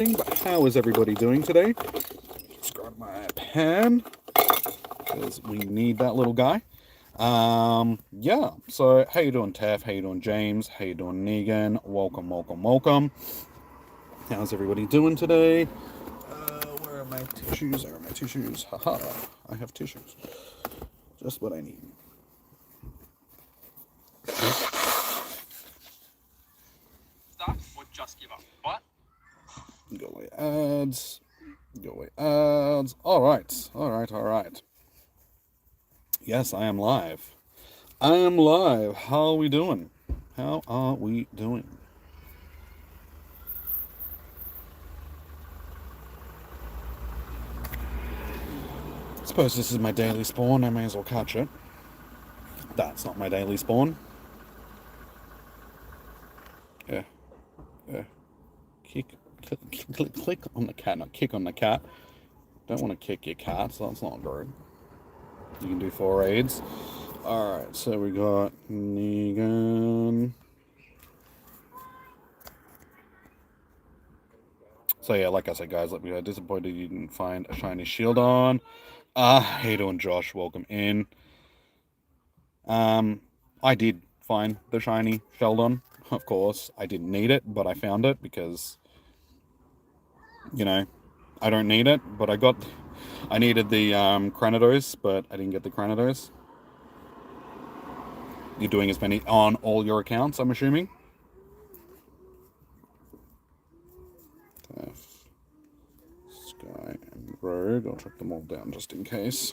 But how is everybody doing today? Just grab my pen because we need that little guy. Yeah. So how you doing, Taff? How you doing, James? How you doing, Negan? Welcome, welcome, welcome. How's everybody doing today? Where are my tissues? There are my tissues. Haha! I have tissues. Just what I need. Stop or just give up? What? Go away ads. Go away ads. All right. All right. All right. Yes, I am live. I am live. How are we doing? How are we doing? I suppose this is my daily spawn. I may as well catch it. That's not my daily spawn. Yeah. Yeah. Click on the cat, not kick on the cat. Don't want to kick your cat, so that's not good. You can do 4 raids. Alright, so we got Negan. So yeah, like I said, guys, let me know. Disappointed you didn't find a shiny shield on. How you doing, Josh? Welcome in. I did find the shiny Sheldon. Of course, I didn't need it, but I found it because, you know, I don't need it, but I needed the Cranidos, but I didn't get the Cranidos. You're doing as many on all your accounts, I'm assuming? F, Sky, and Rogue. I'll track them all down just in case.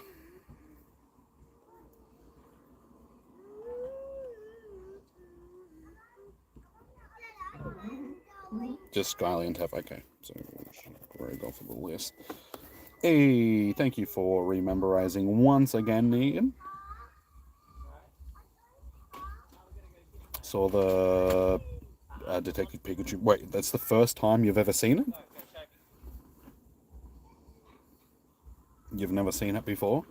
Just Skyly and Tef. Okay, so Rogue off of the list. Hey, thank you for rememorizing once again, Negan. Saw the Detective Pikachu. Wait, that's the first time you've ever seen it? You've never seen it before?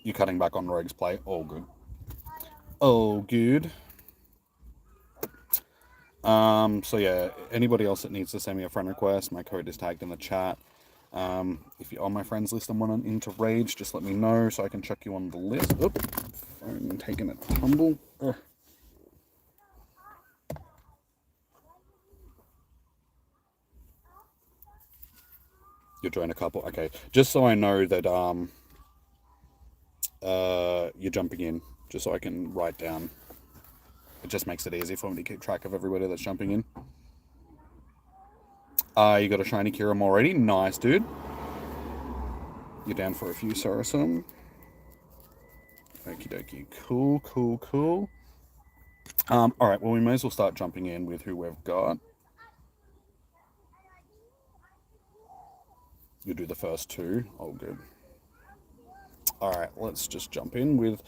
You're cutting back on Rogue's play. All good. Oh, good. So yeah, anybody else that needs to send me a friend request, my code is tagged in the chat. If you're on my friends list and want into Rage, just let me know so I can chuck you on the list. Oop, phone taking a tumble. Ugh. You'll join a couple. Okay, just so I know that you're jumping in, just so I can write down. It just makes it easy for me to keep track of everybody that's jumping in. You got a shiny Kyurem already? Nice, dude. You're down for a few Sarasum. Okie dokie. Cool, cool, cool. Alright, well, we may as well start jumping in with who we've got. You do the first 2. Oh, good. Alright, let's just jump in with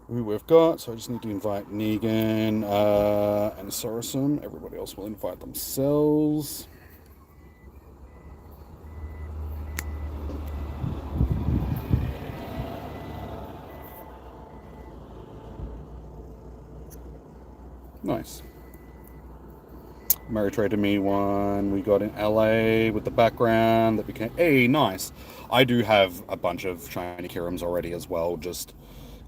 who we've got. So I just need to invite Negan and Sarasum. Everybody else will invite themselves. Nice. Mary traded me one we got in LA with the background that became... Hey, nice. I do have a bunch of shiny Kyurems already as well, just...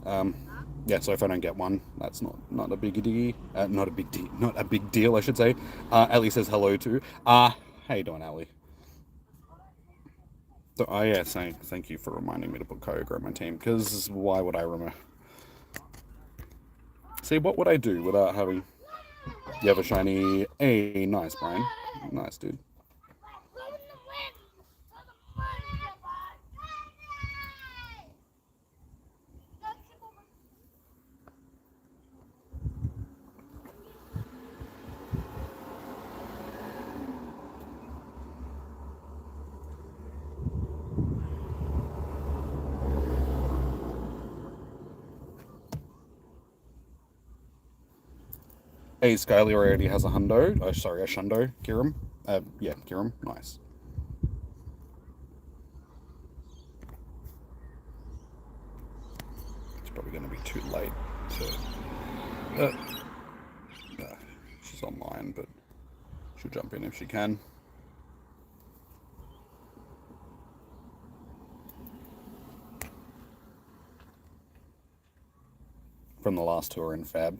yeah, so if I don't get one, that's not a big deal. Not a big deal, I should say. Ellie says hello too. How you doing, Ellie? So, yeah, thank you for reminding me to put Kyogre on my team, because why would I remember? See, what would I do without having... You have a shiny... Hey, nice, Brian. Nice, dude. Hey, Skyly already has a hundo. Oh, sorry, a shundo. Kyurem. Yeah, Kyurem. Nice. It's probably going to be too late to... she's online, but She'll jump in if she can. From the last tour in Fab.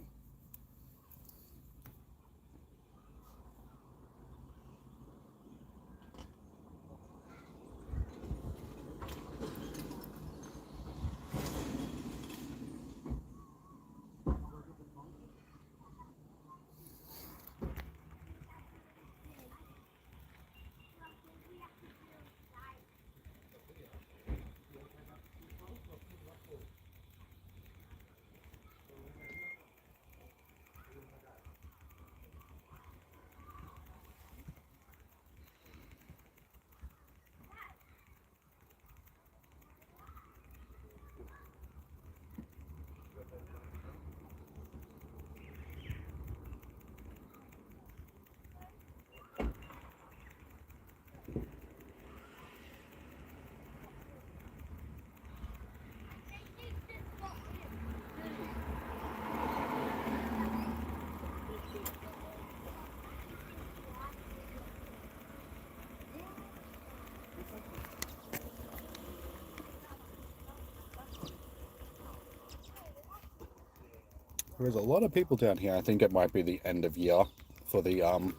There's a lot of people down here. I think it might be the end of year for the,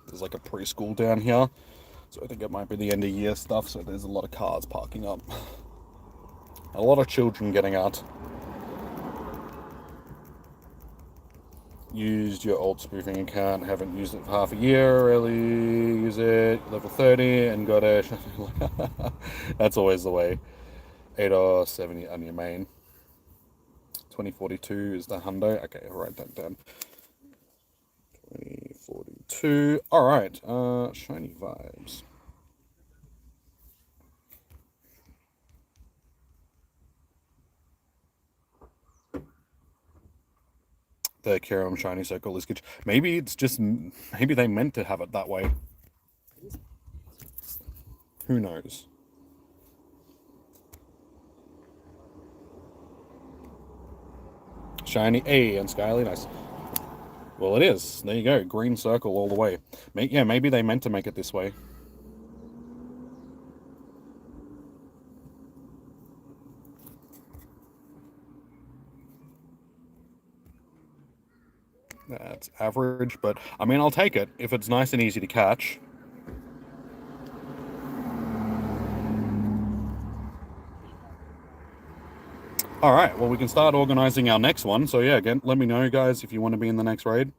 there's like a preschool down here. So I think it might be the end of year stuff. So there's a lot of cars parking up. A lot of children getting out. Used your old spoofing account, haven't used it for half a year, really use it, level 30, and got a... That's always the way. 8 or 70 on your main. 2042 is the hundo. Okay, I'll write that down. 2042. Alright, shiny vibes. The Kyurem shiny circle is good. Maybe it's just, maybe they meant to have it that way. Who knows? Shiny A and Skyly, nice. Well, it is. There you go. Green circle all the way. Yeah, maybe they meant to make it this way. That's average, but I mean, I'll take it if it's nice and easy to catch. All right, well, we can start organizing our next one. So yeah, again, let me know, guys, if you want to be in the next raid.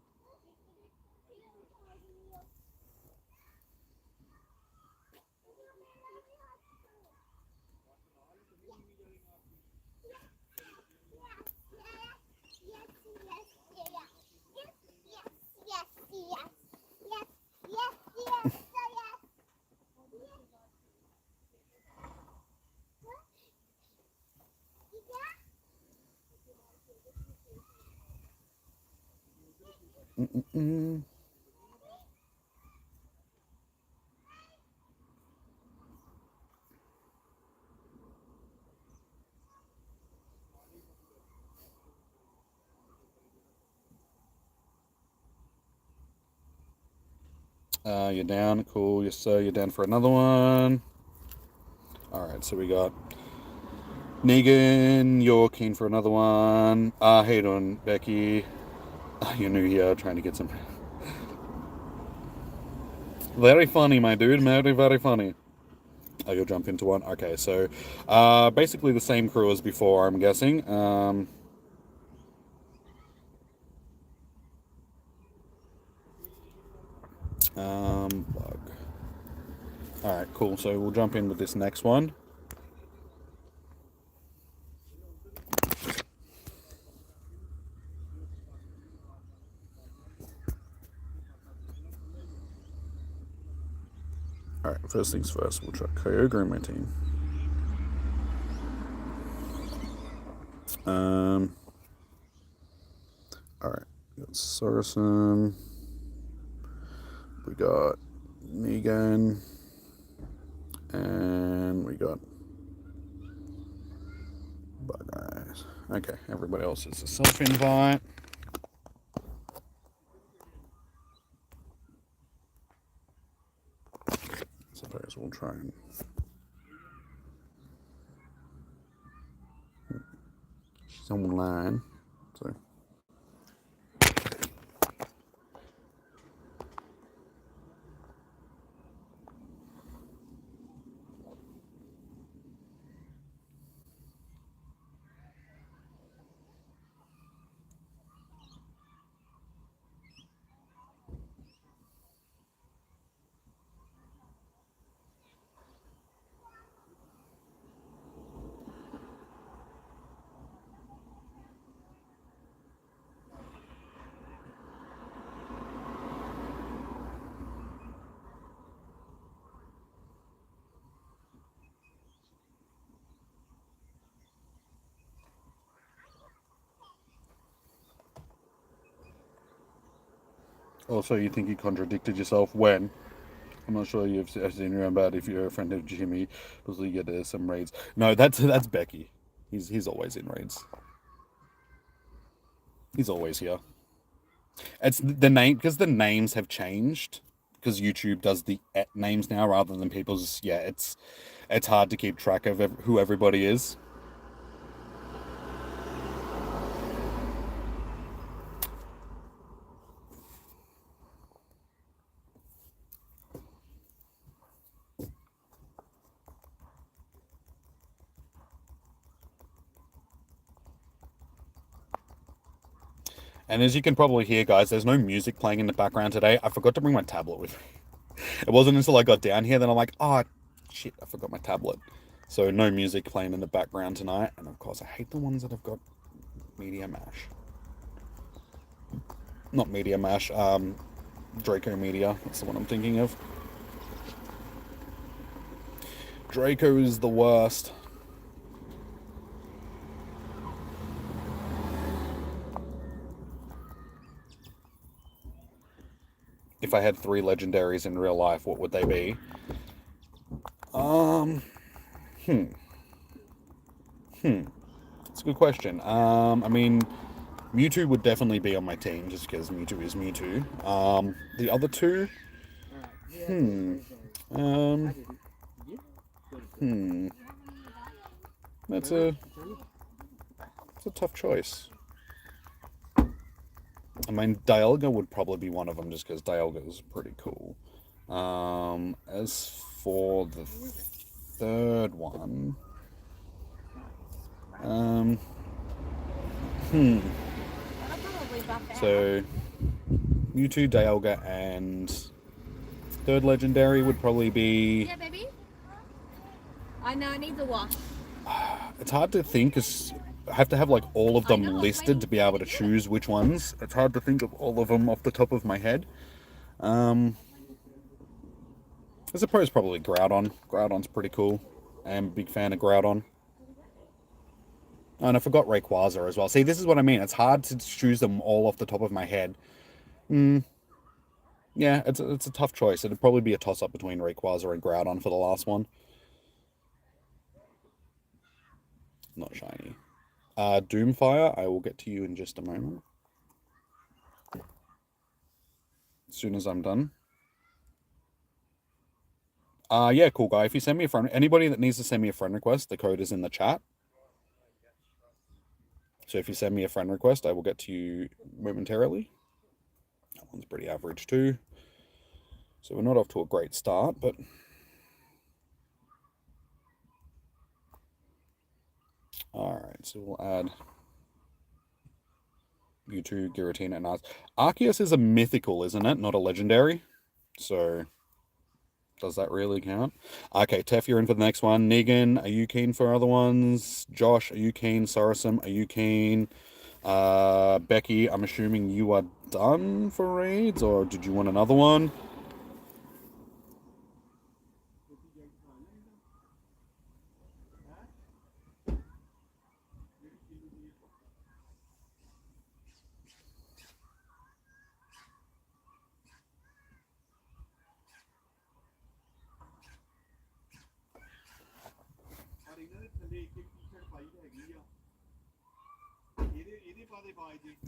You're down, cool. Yes, sir. You're down for another one. All right, so we got Negan. You're keen for another one. How you doing, Becky? You're new here, trying to get some. Very funny, my dude. Very, very funny. Oh, you'll jump into one. Okay, so basically the same crew as before, I'm guessing. Bug. Alright, cool. So we'll jump in with this next one. Alright, first things first, we'll try Kyogre in my team. Alright, we got Saracen. We got Negan. And we got Bug Eyes. Okay, everybody else is a self-invite. Suppose we'll try and... She's online, so... Also, you think you contradicted yourself when? I'm not sure you've seen around about if you're a friend of Jimmy, does he get some raids? No, that's Becky. He's always in raids. He's always here. It's the name because the names have changed because YouTube does the names now rather than people's. Yeah, it's hard to keep track of who everybody is. And as you can probably hear, guys, there's no music playing in the background today. I forgot to bring my tablet with me. It wasn't until I got down here that I'm like, oh, shit, I forgot my tablet. So no music playing in the background tonight. And of course, I hate the ones that have got Media Mash. Not Media Mash, Draco Media. That's the one I'm thinking of. Draco is the worst. If I had 3 legendaries in real life, what would they be? It's a good question. I mean, Mewtwo would definitely be on my team just because Mewtwo is Mewtwo. The other two, that's it's a tough choice. I mean, Dialga would probably be one of them just because Dialga is pretty cool. As for the third one, so Mewtwo, Dialga, and third legendary would probably be... Yeah, baby. I know, I need the wash. It's hard to think because I have to have like all of them listed to be able to choose which ones. It's hard to think of all of them off the top of my head. I suppose probably Groudon. Groudon's pretty cool. I'm a big fan of Groudon. Oh, and I forgot Rayquaza as well. See, this is what I mean. It's hard to choose them all off the top of my head. Yeah, it's a tough choice. It'd probably be a toss-up between Rayquaza and Groudon for the last one. Not shiny. Doomfire, I will get to you in just a moment. As soon as I'm done. Yeah, cool guy. If you send me a friend, anybody that needs to send me a friend request, the code is in the chat. So if you send me a friend request, I will get to you momentarily. That one's pretty average too. So we're not off to a great start, but... Alright, so we'll add Mewtwo, Giratina, and Arceus is a mythical, isn't it? Not a legendary. So... does that really count? Okay, Tef, you're in for the next one. Negan, are you keen for other ones? Josh, are you keen? Sarasum, are you keen? Becky, I'm assuming you are done for raids, or did you want another one?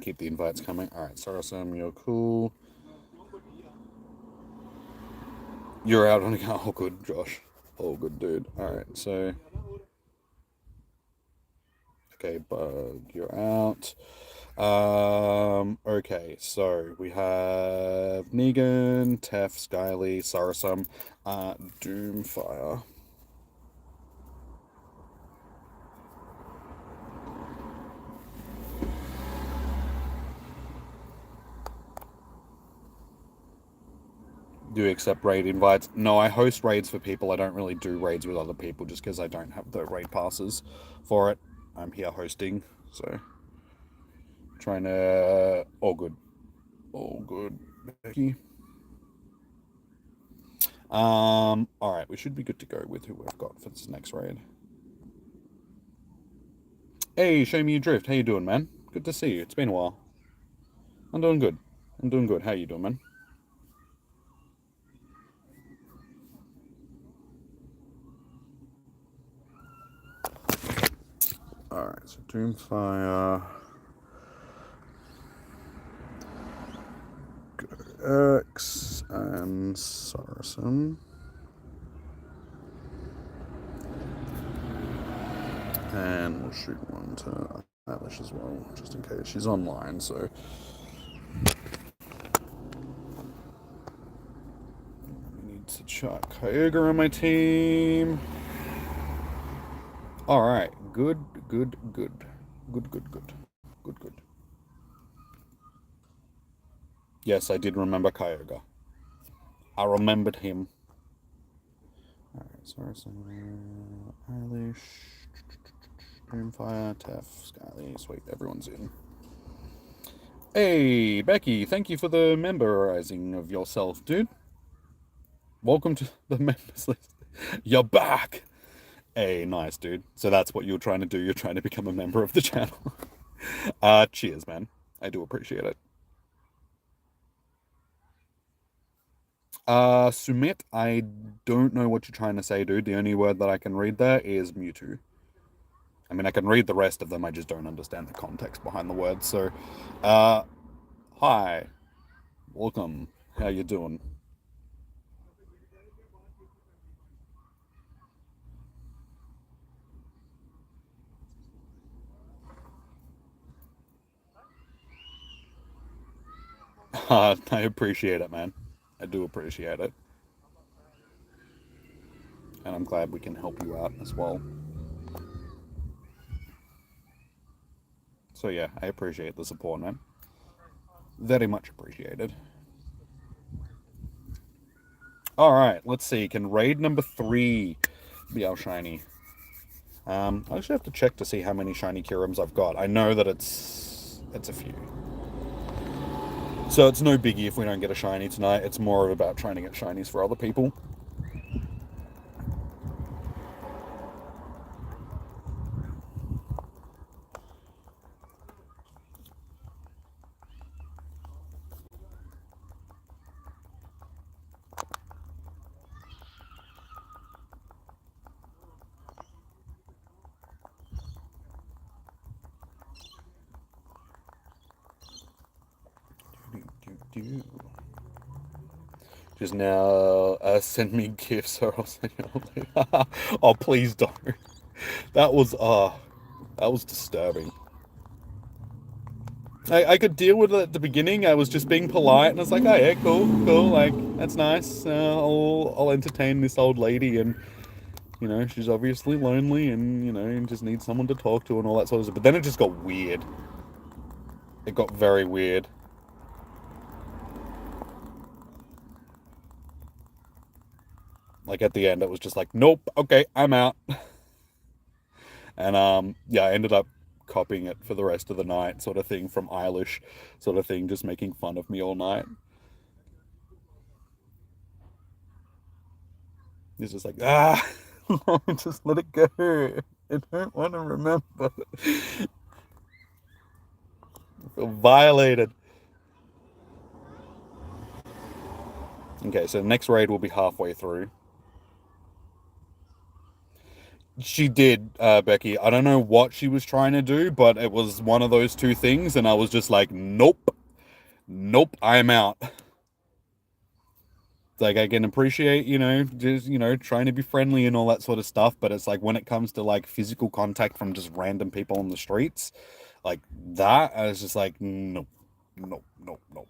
Keep the invites coming. Alright, Sarasum, you're cool. You're out on a car. Oh, good, Josh. Oh, good, dude. Alright, so... Okay, Bug, you're out. Okay, so we have Negan, Tef, Skyly, Sarasum, Doomfire. Do you accept raid invites? No, I host raids for people. I don't really do raids with other people just because I don't have the raid passes for it. I'm here hosting, so trying to... All good. All good, Becky. Alright, we should be good to go with who we've got for this next raid. Hey, Show Me Your Drift. How you doing, man? Good to see you. It's been a while. I'm doing good. I'm doing good. How you doing, man? Alright, so Doomfire... X and Saracen. And we'll shoot one to Alish as well, just in case she's online, so... We need to chuck Kyurem on my team. Alright, good. Good. Yes, I did remember Kyogre. I remembered him. Alright, Saracen, Eilish, Dreamfire, Tef, Skyly, sweet, everyone's in. Hey, Becky, thank you for the memberizing of yourself, dude. Welcome to the members list. You're back! Hey, nice, dude. So that's what you're trying to do. You're trying to become a member of the channel. Cheers, man. I do appreciate it. Sumit, I don't know what you're trying to say, dude. The only word that I can read there is Mewtwo. I mean, I can read the rest of them, I just don't understand the context behind the words, so... Hi. Welcome. How you doing? I appreciate it, man. I do appreciate it. And I'm glad we can help you out as well. So yeah, I appreciate the support, man. Very much appreciated. Alright, let's see. Can raid number 3 be our shiny? I actually have to check to see how many shiny Kyurems I've got. I know that it's a few. So it's no biggie if we don't get a shiny tonight. It's more about trying to get shinies for other people. Just now send me gifts or I'll send you oh, please don't. That was disturbing. I could deal with it at the beginning. I was just being polite and I was like, oh yeah, cool, like, that's nice. I'll entertain this old lady and, you know, she's obviously lonely and, you know, just needs someone to talk to and all that sort of stuff. But then it just got weird. It got very weird. Like, at the end, it was just like, nope, okay, I'm out. And, yeah, I ended up copying it for the rest of the night, sort of thing, from Eilish, sort of thing, just making fun of me all night. He's just like, just let it go. I don't want to remember. I feel violated. Okay, so the next raid will be halfway through. She did, Becky. I don't know what she was trying to do, but it was one of those two things, and I was just like, nope. Nope, I'm out. Like, I can appreciate, just, trying to be friendly and all that sort of stuff, but it's like when it comes to like physical contact from just random people on the streets, like that, I was just like, no, no, no, no.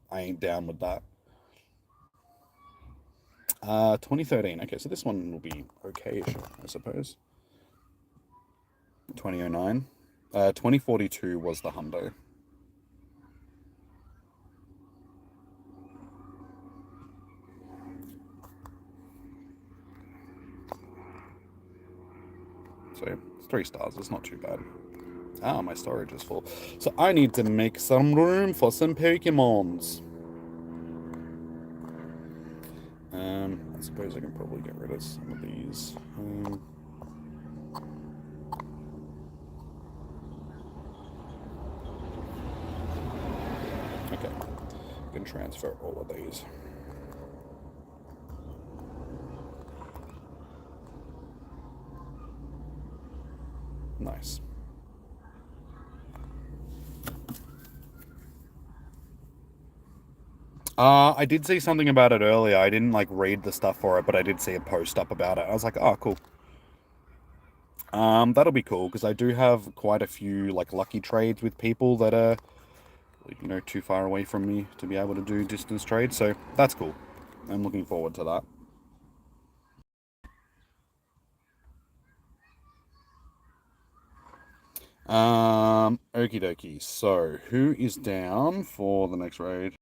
I ain't down with that. 2013. Okay, so this one will be okay-ish, I suppose. 2009. 2042 was the hundo. So, 3 stars. It's not too bad. Ah, my storage is full. So I need to make some room for some Pokemons. I suppose I can probably get rid of some of these. Okay, I can transfer all of these. Nice. I did see something about it earlier. I didn't like read the stuff for it, but I did see a post up about it. I was like, oh, cool. That'll be cool because I do have quite a few like lucky trades with people that are, too far away from me to be able to do distance trades. So that's cool. I'm looking forward to that. Okie dokie. So who is down for the next raid?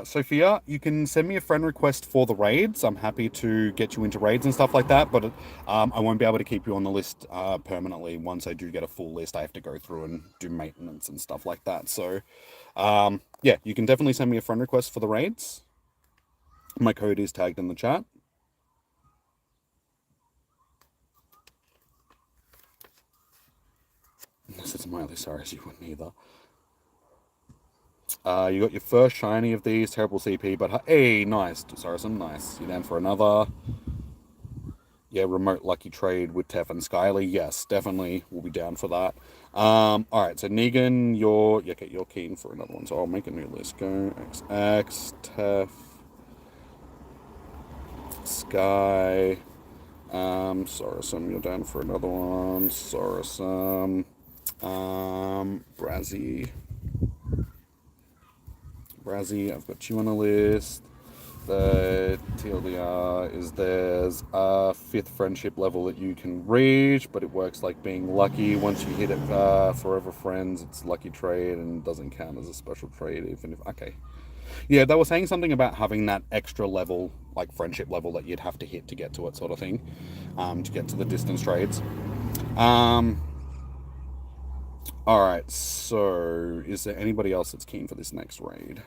Sophia, you can send me a friend request for the raids. I'm happy to get you into raids and stuff like that, but I won't be able to keep you on the list permanently. Once I do get a full list, I have to go through and do maintenance and stuff like that. So, yeah, you can definitely send me a friend request for the raids. My code is tagged in the chat. Unless it's Miley Cyrus, you wouldn't either. You got your first shiny of these, terrible CP, but hey, nice, Saracen, nice. You down for another? Yeah, remote lucky trade with Tef and Skyly. Yes, definitely, we'll be down for that. All right, so Negan, you're keen for another one, so I'll make a new list. Go XX, Tef, Sky, Saracen, you're down for another one. Saracen, Brazzy, I've got you on a list. The TLDR is there's a 5th friendship level that you can reach, but it works like being lucky. Once you hit it, Forever Friends, it's lucky trade and doesn't count as a special trade, even if, okay. Yeah, they were saying something about having that extra level, like friendship level that you'd have to hit to get to it sort of thing, to get to the distance trades. Alright, so is there anybody else that's keen for this next raid?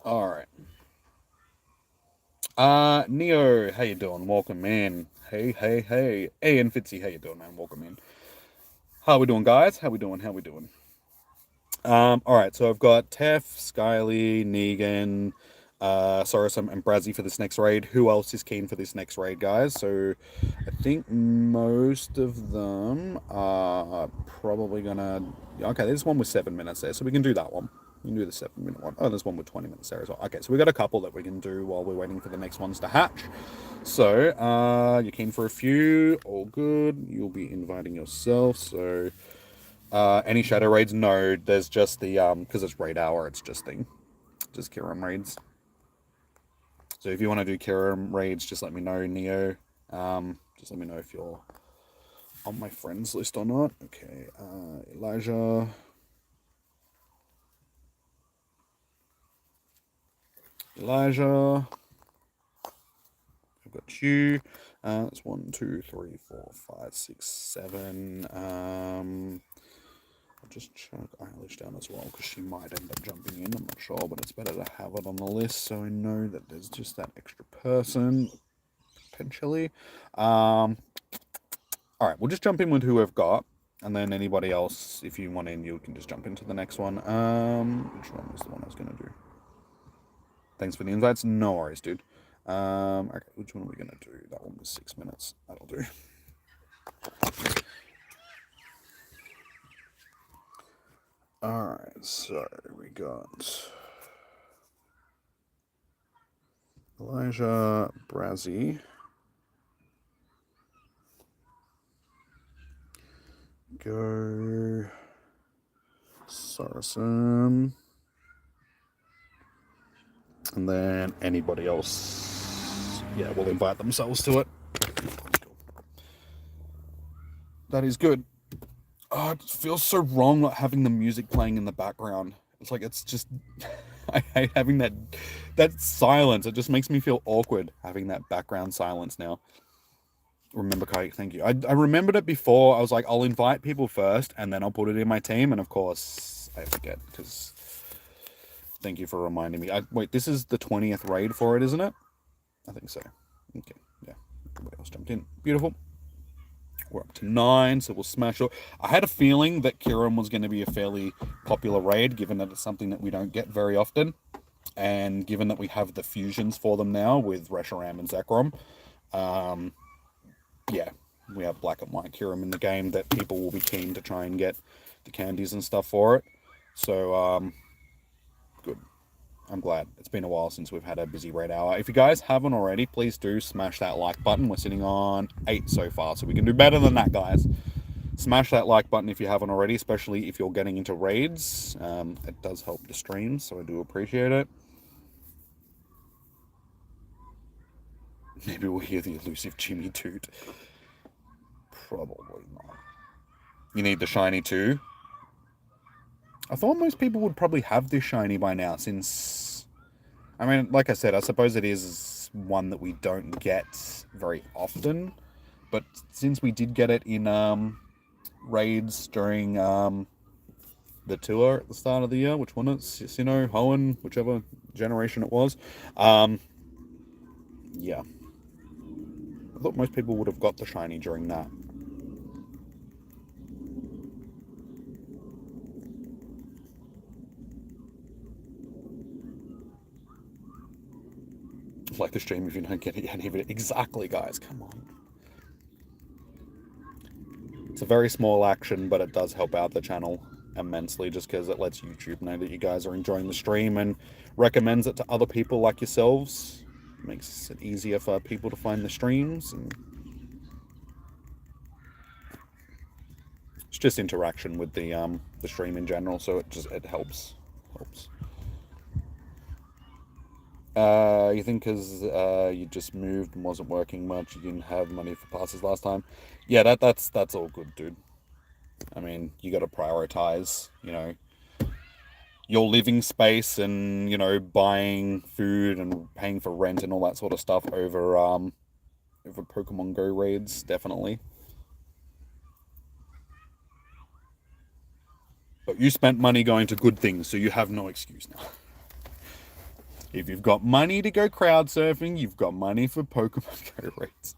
All right. Neo, how you doing? Welcome in. Hey, hey, hey. Hey, and Fitzy, how you doing, man? Welcome in. How we doing, guys? How we doing? All right, so I've got Tef, Skyly, Negan, Sorosum, and Brazzy for this next raid. Who else is keen for this next raid, guys? So I think most of them are probably gonna... Okay, there's one with 7 minutes there, so we can do that one. We can do the 7-minute one. Oh, there's one with 20 minutes there as well. Okay, so we got a couple that we can do while we're waiting for the next ones to hatch. So, you're keen for a few? All good. You'll be inviting yourself, so... any shadow raids? No, there's just the, because it's raid hour, it's just Kyurem raids. So if you want to do Kyurem raids, just let me know, Neo. Just let me know if you're on my friends list or not. Okay, Elijah. I've got you. That's 1, 2, 3, 4, 5, 6, 7. I'll just chuck Eilish down as well because she might end up jumping in. I'm not sure, but it's better to have it on the list so I know that there's just that extra person potentially. All right, we'll just jump in with who we've got, and then anybody else, if you want in, you can just jump into the next one. Which one was the one I was gonna do? Thanks for the invites. No worries, dude. Okay, which one are we gonna do? That one was 6 minutes. That'll do. Alright, so we got Elijah, Brazzy, Go, Saracen, and then anybody else, yeah, will invite themselves to it. That is good. Oh, it feels so wrong not having the music playing in the background. It's like, it's just, I hate having that silence. It just makes me feel awkward having that background silence now. Remember, Kai, thank you. I remembered it before. I was like, I'll invite people first and then I'll put it in my team. And of course, I forget because thank you for reminding me. Wait, this is the 20th raid for it, isn't it? I think so. Okay, yeah. Everybody else jumped in. Beautiful. We're up to 9, so we'll smash it. I had a feeling that Kyurem was going to be a fairly popular raid, given that it's something that we don't get very often. And given that we have the fusions for them now with Reshiram and Zekrom. Yeah, we have black and white Kyurem in the game that people will be keen to try and get the candies and stuff for it. So, good. I'm glad. It's been a while since we've had a busy raid hour. If you guys haven't already, please do smash that like button. We're sitting on 8 so far, so we can do better than that, guys. Smash that like button if you haven't already, especially if you're getting into raids. It does help the stream, so I do appreciate it. Maybe we'll hear the elusive Jimmy Toot. Probably not. You need the shiny too? I thought most people would probably have this shiny by now, since... I mean, like I said, I suppose it is one that we don't get very often. But since we did get it in raids during the tour at the start of the year, which one it's Sinnoh, Hoenn, whichever generation it was. Yeah. I thought most people would have got the shiny during that. Like the stream if you don't get it yet. Exactly, guys. Come on. It's a very small action, but it does help out the channel immensely just because it lets YouTube know that you guys are enjoying the stream and recommends it to other people like yourselves. It makes it easier for people to find the streams, and it's just interaction with the stream in general, so it helps. You think because you just moved and wasn't working much, you didn't have money for passes last time? Yeah, that's all good, dude. I mean, you got to prioritize, your living space and, buying food and paying for rent and all that sort of stuff over Pokemon Go raids, definitely. But you spent money going to good things, so you have no excuse now. If you've got money to go crowd surfing, you've got money for Pokemon Go raids.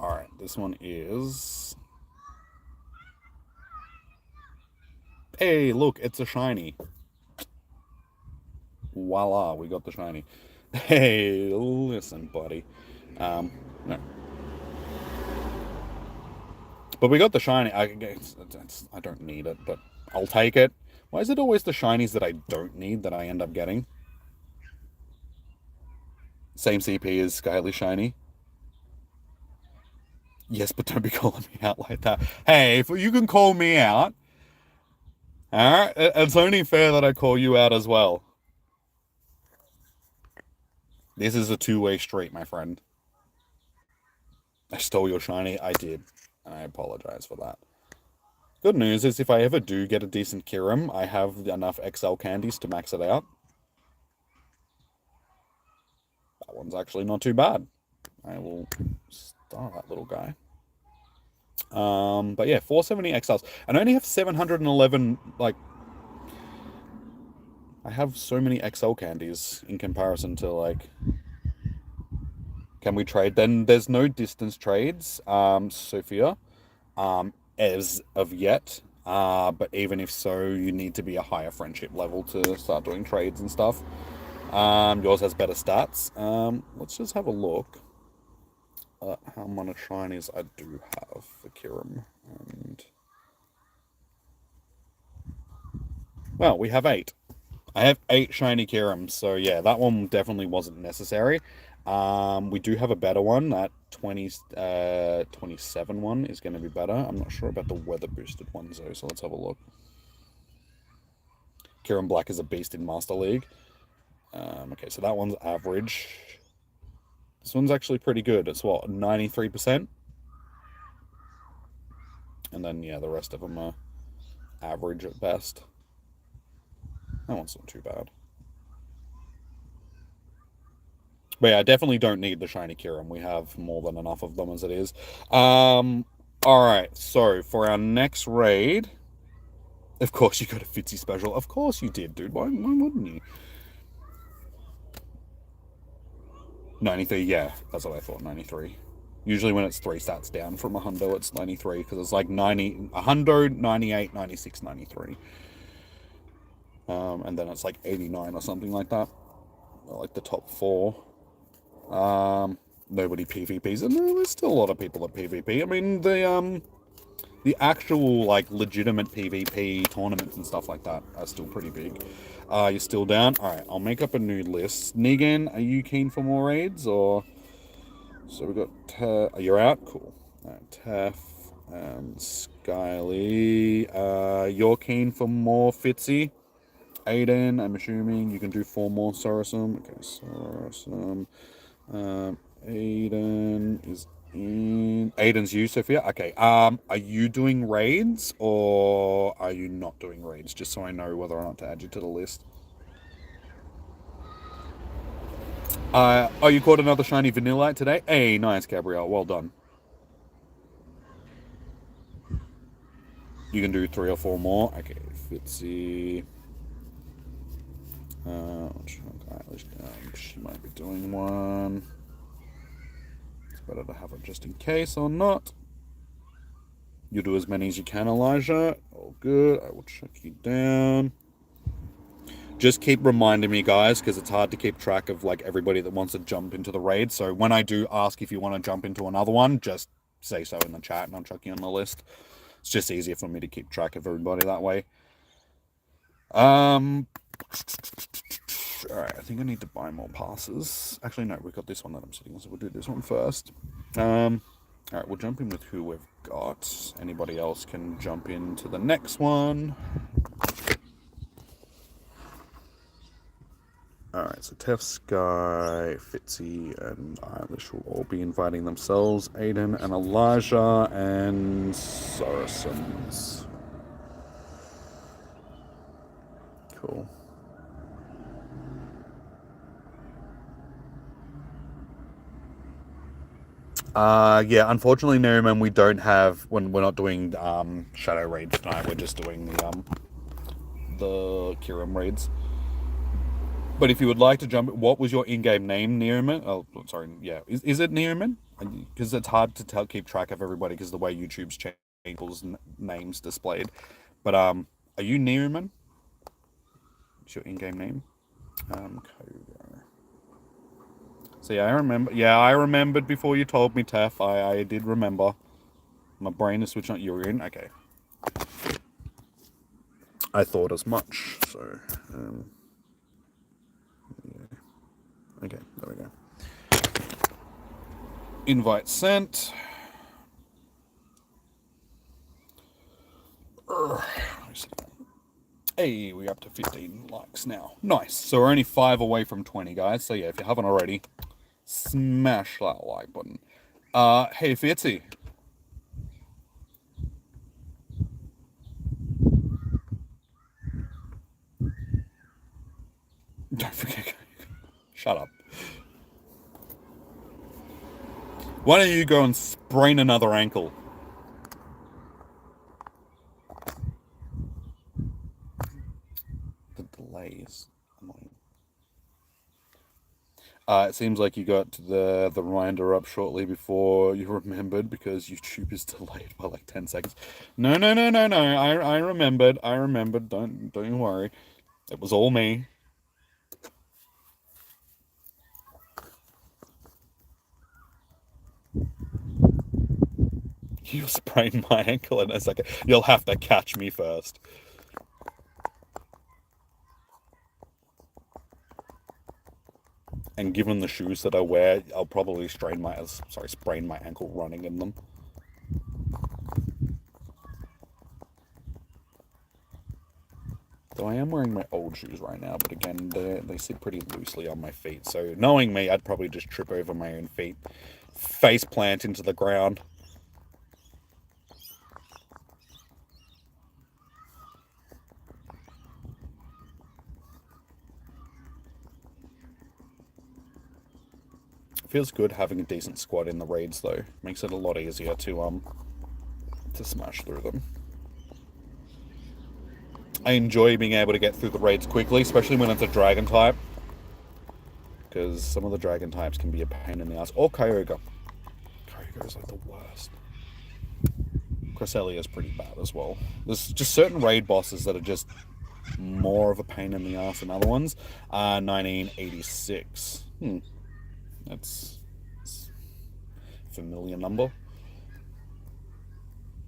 Alright, this one is... Hey, look, it's a shiny. Voila, we got the shiny. Hey, listen, buddy. No. But we got the shiny. I don't need it, but I'll take it. Why is it always the shinies that I don't need that I end up getting? Same CP as Skyly Shiny. Yes, but don't be calling me out like that. Hey, if you can call me out, alright? It's only fair that I call you out as well. This is a two-way street, my friend. I stole your shiny. I did. And I apologize for that. Good news is if I ever do get a decent Kyurem, I have enough XL candies to max it out. That one's actually not too bad. I will star that little guy. But yeah, 470 XLs. And I only have 711, like... I have so many XL candies in comparison to, like... Can we trade? Then there's no distance trades, Sophia, as of yet. But even if so, you need to be a higher friendship level to start doing trades and stuff. Yours has better stats. Let's just have a look at how many shinies I do have for Kyurem. And well, we have 8. I have 8 shiny Kyurems, so yeah, that one definitely wasn't necessary. We do have a better one. That 27 one is going to be better. I'm not sure about the weather boosted ones though, so let's have a look. Kyurem Black is a beast in Master League. Okay, so that one's average. This one's actually pretty good. It's what, 93%? And then, yeah, the rest of them are average at best. That one's not too bad. But yeah, I definitely don't need the shiny Kyurem. We have more than enough of them as it is. Alright, so for our next raid... Of course you got a Fitzy special. Of course you did, dude. Why wouldn't you? 93, yeah. That's what I thought, 93. Usually when it's 3 stats down from a hundo, it's 93. Because it's like 90, a hundo, 98, 96, 93. And then it's like 89 or something like that. Like the top 4. Nobody PvPs. And there's still a lot of people that PvP. I mean, the actual, like, legitimate PvP tournaments and stuff like that are still pretty big. You're still down? Alright, I'll make up a new list. Negan, are you keen for more raids, or... So we've got... you're out? Cool. Tef and Skyly. You're keen for more Fitzy? Aiden, I'm assuming you can do 4 more Sorosum. Okay, Sorosum. Aiden is... Aiden's you, Sophia? Okay, are you doing raids, or are you not doing raids? Just so I know whether or not to add you to the list. Oh, you caught another shiny Vanillite today? Hey, nice, Gabrielle. Well done. You can do 3 or 4 more. Okay, Fitzy. She might be doing one. Better to have it just in case or not. You do as many as you can, Elijah. All good. I will check you down. Just keep reminding me, guys, because it's hard to keep track of like everybody that wants to jump into the raid. So when I do ask if you want to jump into another one, just say so in the chat and I'll chuck you on the list. It's just easier for me to keep track of everybody that way. Alright, I think I need to buy more passes. Actually, no, we've got this one that I'm sitting on, so we'll do this one first. Alright, we'll jump in with who we've got. Anybody else can jump into the next one. Alright, so Tef, Sky, Fitzy, and Eilish will all be inviting themselves. Aiden and Elijah and Saracens. Cool. Yeah, unfortunately, Neriman, we don't have, when we're not doing Shadow raids tonight, we're just doing the Kyurem raids. But if you would like to jump, what was your in-game name, Neriman? Oh, sorry, yeah. Is it Neriman? Because it's hard to keep track of everybody because the way YouTube's change people's names displayed. But are you Neriman? What's your in-game name? So yeah, I remember. Yeah, I remembered before you told me, Tef. I did remember. My brain is switching on. You're in? Okay. I thought as much. So, yeah. Okay, there we go. Invite sent. Hey, we're up to 15 likes now. Nice. So we're only 5 away from 20, guys. So yeah, if you haven't already, smash that like button. Hey, Fitzy. Don't forget. Shut up. Why don't you go and sprain another ankle? The delay is annoying. It seems like you got the reminder up shortly before you remembered because YouTube is delayed by like 10 seconds. No. I remembered. Don't you worry. It was all me. You sprained my ankle in a second. You'll have to catch me first. And given the shoes that I wear, I'll probably sprain my ankle running in them. Though I am wearing my old shoes right now, but again, they sit pretty loosely on my feet. So knowing me, I'd probably just trip over my own feet, face plant into the ground. Feels good having a decent squad in the raids though. Makes it a lot easier to smash through them. I enjoy being able to get through the raids quickly, especially when it's a dragon type. Because some of the dragon types can be a pain in the ass. Or Kyogre. Kyogre is like the worst. Cresselia is pretty bad as well. There's just certain raid bosses that are just more of a pain in the ass than other ones. 1986. That's a familiar number.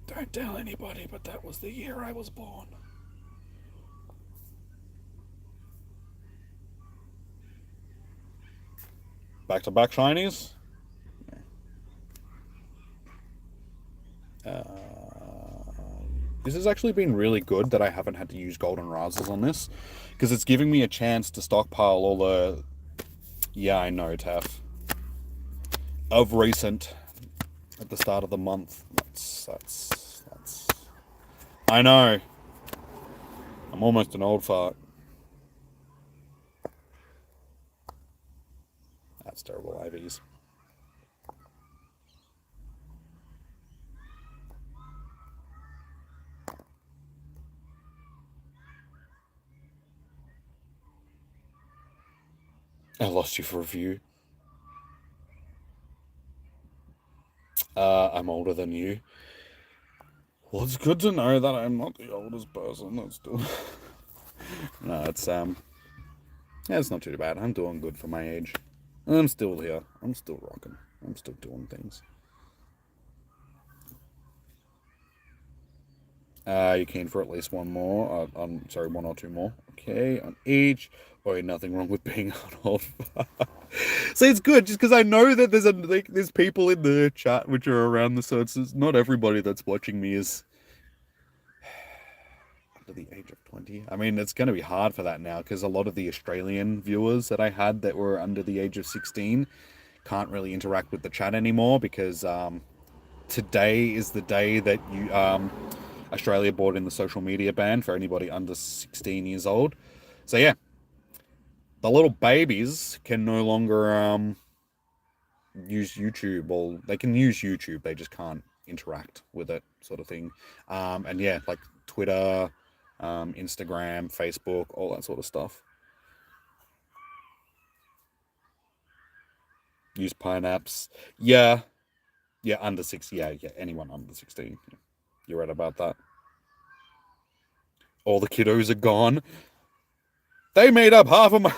Don't tell anybody, but that was the year I was born. Back-to-back shinies. This has actually been really good that I haven't had to use golden razors on this, because it's giving me a chance to stockpile all the... Yeah, I know, Taff. Of recent, at the start of the month. That's... I know. I'm almost an old fart. That's terrible, IVs. I lost you for a view. I'm older than you. Well, it's good to know that I'm not the oldest person. That's still... No, it's yeah, it's not too bad. I'm doing good for my age. I'm still here. I'm still rocking. I'm still doing things. You keen for at least one more? Sorry, 1 or 2 more. Okay, on each. Oh, nothing wrong with being on hold. See, it's good just because I know that there's people in the chat which are around the so it's not everybody that's watching me is under the age of 20. I mean, it's going to be hard for that now because a lot of the Australian viewers that I had that were under the age of 16 can't really interact with the chat anymore because today is the day that you Australia brought in the social media ban for anybody under 16 years old. So yeah, the little babies can no longer use YouTube, or they can use YouTube, they just can't interact with it, sort of thing. And yeah, like Twitter, Instagram, Facebook, all that sort of stuff. Use Pineapps. Yeah, under 6. Yeah, anyone under 16. You're right about that. All the kiddos are gone. They made up half of my...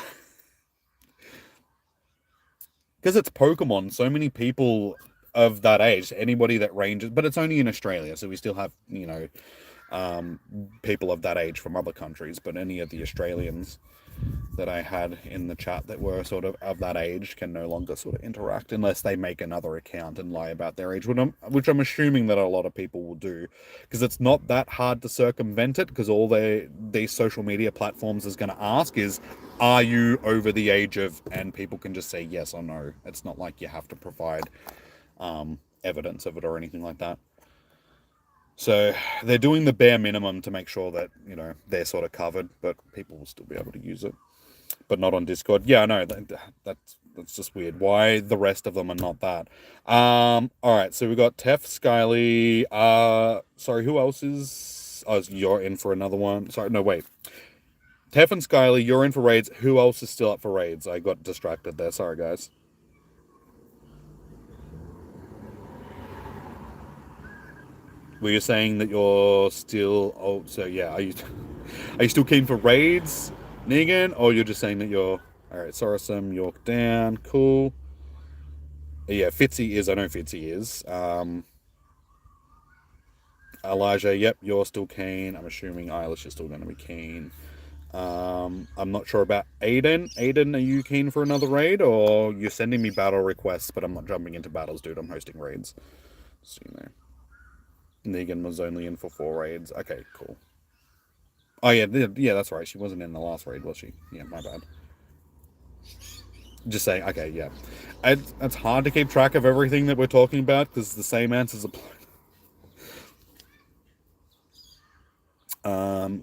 Because it's Pokemon, so many people of that age, anybody that ranges... But it's only in Australia, so we still have, you know, people of that age from other countries, but any of the Australians that I had in the chat that were sort of that age can no longer sort of interact unless they make another account and lie about their age, which I'm assuming that a lot of people will do, because it's not that hard to circumvent it, because all these social media platforms is going to ask is, are you over the age of, and people can just say yes or no. It's not like you have to provide evidence of it or anything like that. So they're doing the bare minimum to make sure that, you know, they're sort of covered, but people will still be able to use it. But not on Discord. Yeah, I know, that's just weird. Why the rest of them are not that? All right, so we got Tef, Skyly, sorry, who else is... Oh, you're in for another one. Sorry, no, wait. Tef and Skyly, you're in for raids. Who else is still up for raids? I got distracted there. Sorry, guys. Were you saying that you're still... Oh, so yeah, are you still keen for raids, Negan? Or you're just saying that you're... Alright, Sorosum, York down, cool. Yeah, Fitzy is, I know Fitzy is. Elijah, yep, you're still keen. I'm assuming Eilish is still going to be keen. I'm not sure about Aiden. Aiden, are you keen for another raid? Or you're sending me battle requests, but I'm not jumping into battles, dude. I'm hosting raids. So, you know. Negan was only in for 4 raids. Okay, cool. Oh, yeah, that's right. She wasn't in the last raid, was she? Yeah, my bad. Just saying, okay, yeah. It's hard to keep track of everything that we're talking about, because the same answers apply.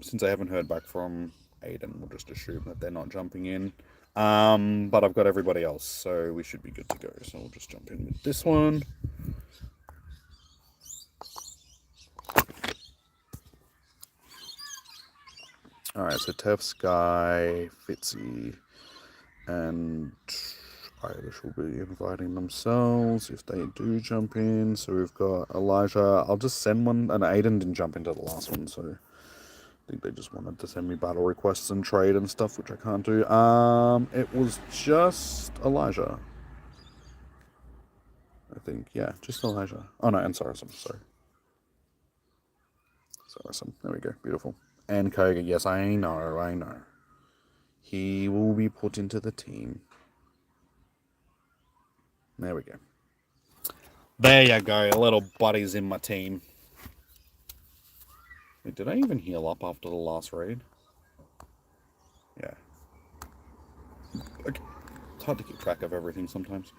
Since I haven't heard back from Aiden, we'll just assume that they're not jumping in. But I've got everybody else, so we should be good to go. So we'll just jump in with this one. Alright, so Tef, Sky, Fitzy, and Irish will be inviting themselves if they do jump in. So we've got Elijah. I'll just send one, and Aiden didn't jump into the last one, so I think they just wanted to send me battle requests and trade and stuff, which I can't do. It was just Elijah. I think, yeah, just Elijah. Oh no, and Saracen, sorry. Saracen, there we go, beautiful. And Koga, yes, I know. He will be put into the team. There we go. There you go, a little buddy's in my team. Wait, did I even heal up after the last raid? Yeah. Okay. It's hard to keep track of everything sometimes.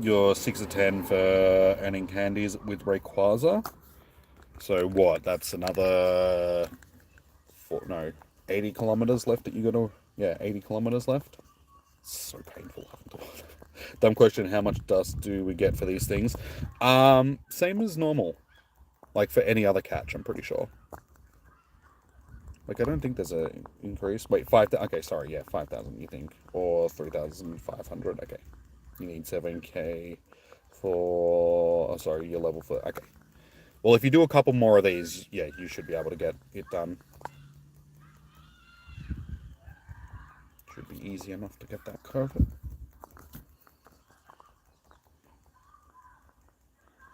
You're 6 of 10 for earning candies with Rayquaza. So what? That's another 80 kilometers left that you gotta... Yeah, 80 kilometers left. It's so painful having to... Dumb question, how much dust do we get for these things? Same as normal. Like for any other catch, I'm pretty sure. Like, I don't think there's a increase. Wait, 5,000... Okay, sorry, yeah, 5,000, you think. Or 3,500, okay. You need 7k for... Oh, sorry, your level for... Okay. Well, if you do a couple more of these, yeah, you should be able to get it done. Should be easy enough to get that covered.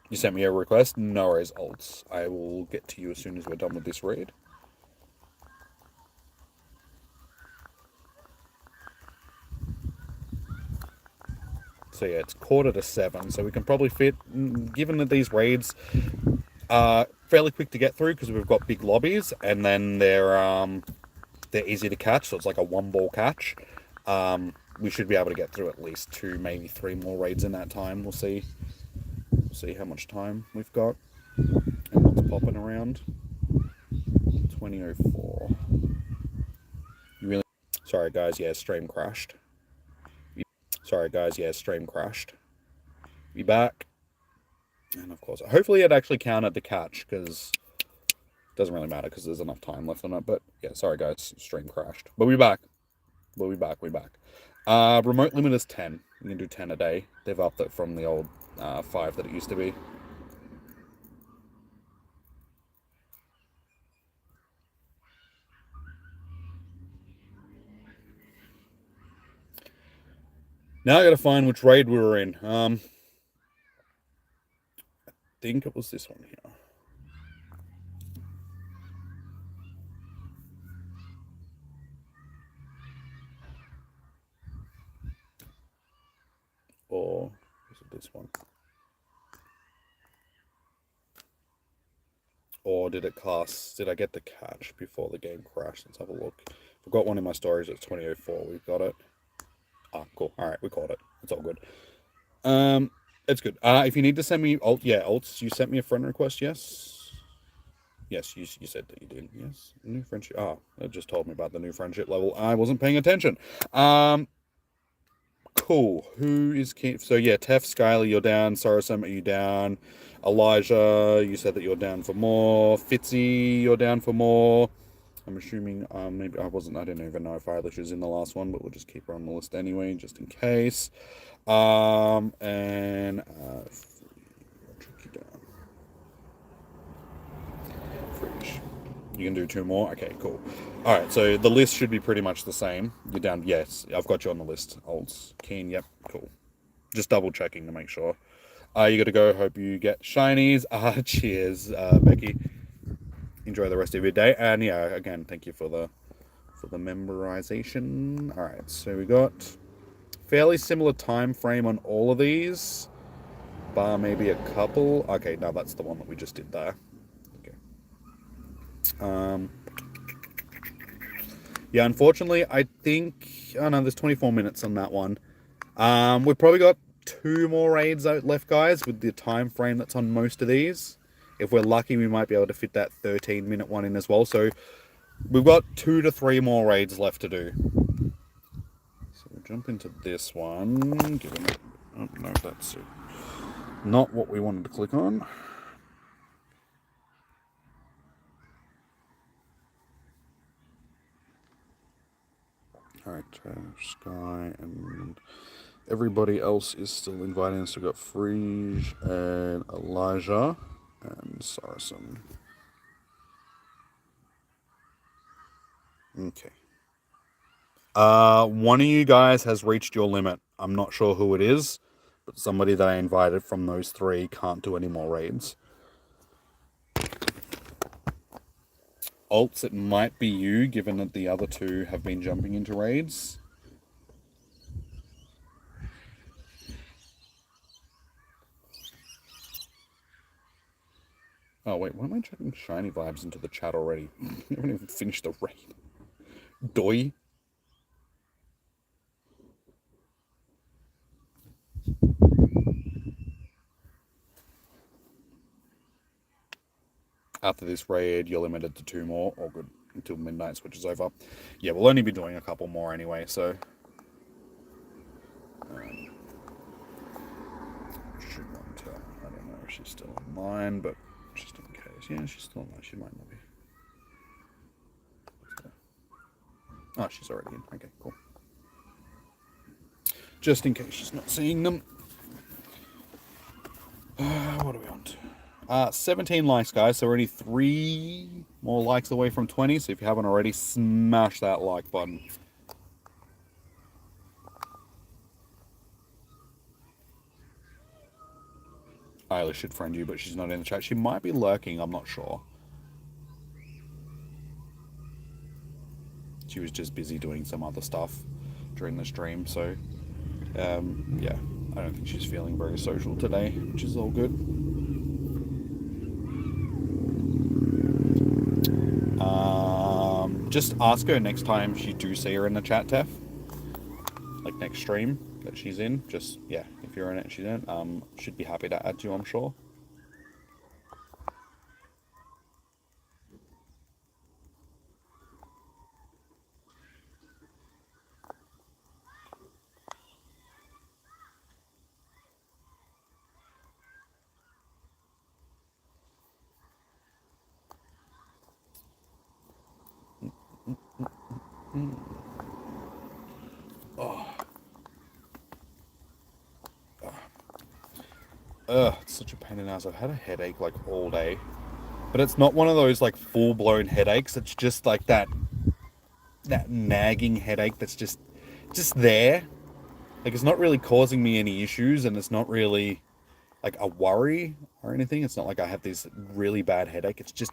You sent me a request? No worries, Alts. I will get to you as soon as we're done with this raid. So yeah, it's 6:45, so we can probably fit, given that these raids are fairly quick to get through because we've got big lobbies, and then they're easy to catch, so it's like a one-ball catch. We should be able to get through at least 2, maybe 3 more raids in that time. We'll see. We'll see how much time we've got and what's popping around. 20:04. You really? Sorry guys, yeah, stream crashed. Sorry guys, yeah, stream crashed. Be back. And of course, hopefully it actually counted the catch, because it doesn't really matter because there's enough time left on it. But yeah, sorry guys, stream crashed. But we're back. We're back. Remote limit is 10. You can do 10 a day. They've upped it from the old 5 that it used to be. Now I gotta find which raid we were in. I think it was this one here. Or is it this one? Or did it class? Did I get the catch before the game crashed? Let's have a look. I've got one in my stories. It's 20:04. We've got it. Ah, cool. All right, we caught it. It's all good. It's good. If you need to send me alts, you sent me a friend request. Yes. Yes, you said that you did. Yes. New friendship. It just told me about the new friendship level. I wasn't paying attention. Cool. Who is keen? So yeah, Tef, Skyler, you're down. Sarasem, are you down? Elijah, you said that you're down for more. Fitzy, you're down for more. I'm assuming maybe I didn't even know if Eilish was in the last one, but we'll just keep her on the list anyway, just in case. And I'll check you down. Fridge. You can do 2 more? Okay, cool. Alright, so the list should be pretty much the same. You're down, yes, I've got you on the list. Olds, keen, yep, cool. Just double checking to make sure. You gotta go, hope you get shinies. Cheers, Becky. Enjoy the rest of your day. And yeah, again, thank you for the memorization. Alright, so we got fairly similar time frame on all of these. Bar maybe a couple. Okay, no, that's the one that we just did there. Okay. Yeah, unfortunately, I think... Oh, no, there's 24 minutes on that one. We've probably got 2 more raids out left, guys, with the time frame that's on most of these. If we're lucky, we might be able to fit that 13-minute one in as well. So we've got 2 to 3 more raids left to do. So we'll jump into this one. Oh, no, that's not what we wanted to click on. Alright, Sky and everybody else is still inviting us. We've got Frige and Elijah and Saracen. Okay. One of you guys has reached your limit. I'm not sure who it is, but somebody that I invited from those 3 can't do any more raids. Alts, it might be you, given that the other 2 have been jumping into raids. Oh, wait, why am I checking shiny vibes into the chat already? I haven't even finished the raid. Doi. After this raid, you're limited to 2 more. All good. Until midnight switches over. Yeah, we'll only be doing a couple more anyway, so... should want to... I don't know if she's still online, but just in case. Yeah, she's still online. She might not be. Oh, she's already in. Okay, cool. Just in case she's not seeing them. What do we want? 17 likes, guys. So we're only 3 more likes away from 20. So if you haven't already, smash that like button. Eilish should friend you, but she's not in the chat. She might be lurking. I'm not sure. She was just busy doing some other stuff during the stream. So, yeah. I don't think she's feeling very social today, which is all good. Just ask her next time you do see her in the chat, Tef. Like next stream that she's in. Just, yeah, if you're in it, she's in. Should be happy to add you, I'm sure. It's such a pain in the ass. I've had a headache like all day, but it's not one of those like full-blown headaches. It's just like that nagging headache that's just there. Like it's not really causing me any issues, and it's not really like a worry or anything. It's not like I have this really bad headache. It's just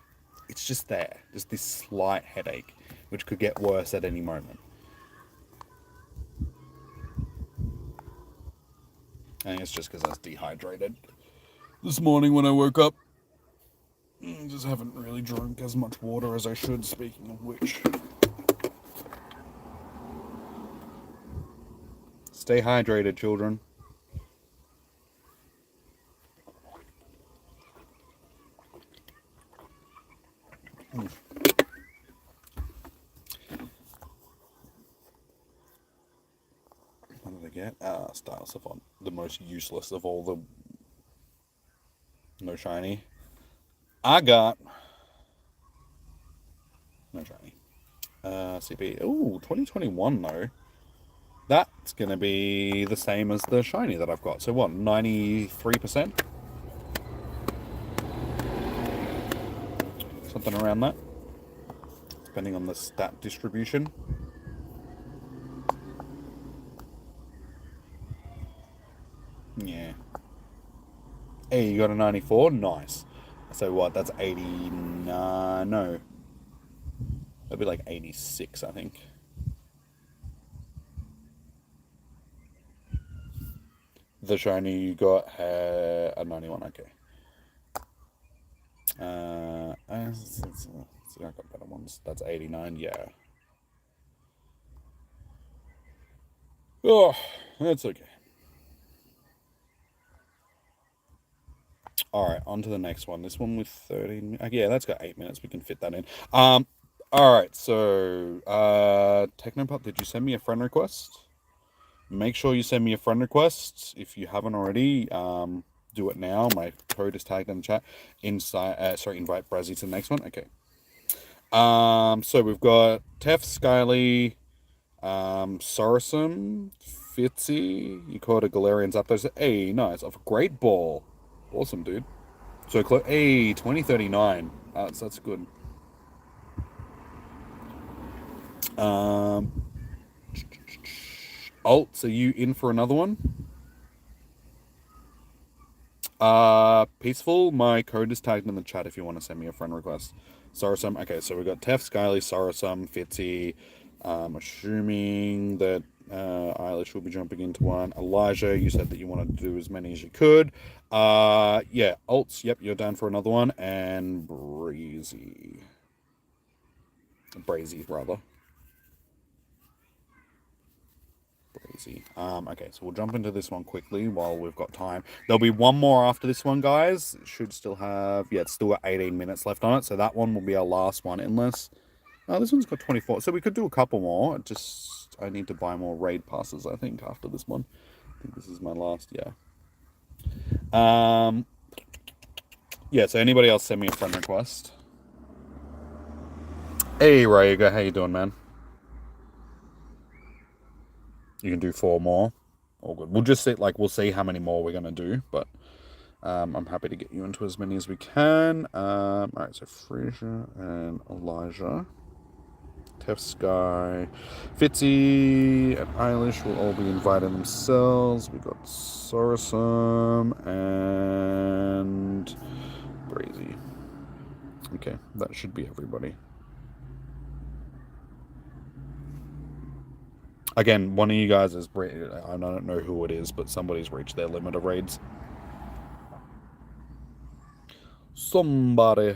there, just this slight headache, which could get worse at any moment. I think it's just because I was dehydrated this morning when I woke up. Just haven't really drunk as much water as I should, speaking of which. Stay hydrated, children. What did I get? Style Savant. The most useless of all the... No shiny. I got... No shiny. CP. Ooh, 2021 though. That's going to be the same as the shiny that I've got. So what, 93%? Something around that. Depending on the stat distribution. Yeah. Hey, you got a 94? Nice. So what, that's 89... No. That'd be like 86, I think. The shiny you got had a 91, okay. I got better ones. That's 89, yeah. Oh, that's okay. Alright, on to the next one. This one with 13... yeah, that's got 8 minutes. We can fit that in. Alright, so... Technopop, did you send me a friend request? Make sure you send me a friend request. If you haven't already, do it now. My code is tagged in the chat. Invite Brazzy to the next one. Okay. So we've got Tef, Skyly, Sorosum, Fitzy. You caught a Galarian's up there. Hey, nice. Off a great ball. Awesome, dude. So close. Hey, 2039. That's good. Alt, are you in for another one? Peaceful, my code is tagged in the chat if you want to send me a friend request. Sorosum, okay, so we've got Tef, Skyly, Sorosum, Fitzy. Assuming that Eilish will be jumping into one. Elijah, you said that you wanted to do as many as you could. Yeah, Alts, yep, you're down for another one. And Brazy, rather. Brazy. Okay, so we'll jump into this one quickly while we've got time. There'll be one more after this one, guys. It should still have... yeah, it's still got 18 minutes left on it, so that one will be our last one, unless... oh, this one's got 24, so we could do a couple more. I need to buy more raid passes, I think, after this one. I think this is my last, yeah. Yeah, so anybody else send me a friend request? Hey, Ryuga, how you doing, man? You can do 4 more. All good. We'll just see, we'll see how many more we're going to do, but I'm happy to get you into as many as we can. Alright, so Frasier and Elijah. Tef, Sky, Fitzy, and Eilish will all be inviting themselves. We've got Sorosum and Brazy. Okay, that should be everybody. Again, one of you guys is... I don't know who it is, but somebody's reached their limit of raids. Somebody.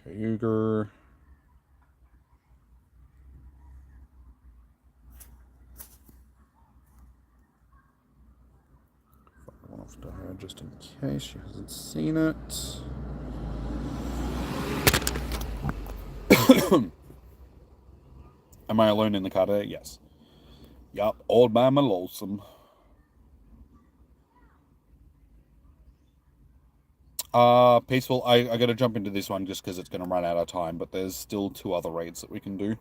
Kyurem. One off to her just in case she hasn't seen it. Am I alone in the car today? Yes. Yup, all by my lonesome. Peaceful. I gotta jump into this one just because it's gonna run out of time, but there's still 2 other raids that we can do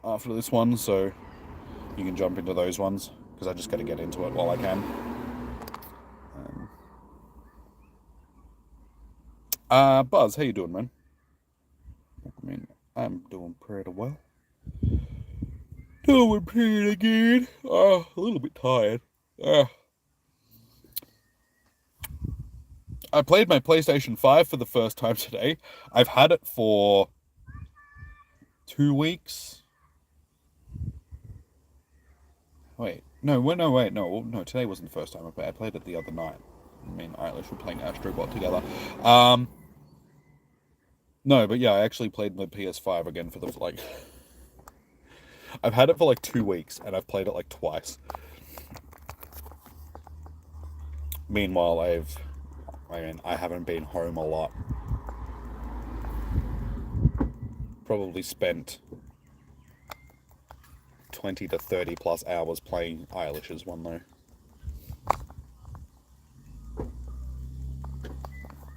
after this one, so you can jump into those ones because I just gotta get into it while I can. Buzz, how you doing, man? I mean, I'm doing pretty well. Doing pretty good. A little bit tired. I played my PlayStation 5 for the first time today. I've had it for 2 weeks. Wait, no, today wasn't the first time I played. I played it the other night. Me and Eilish were playing Astrobot together. No, but yeah, I actually played my PS5 again for the, like... I've had it for like 2 weeks, and I've played it like twice. Meanwhile, I haven't been home a lot. Probably spent 20 to 30 plus hours playing Eilish's one, though.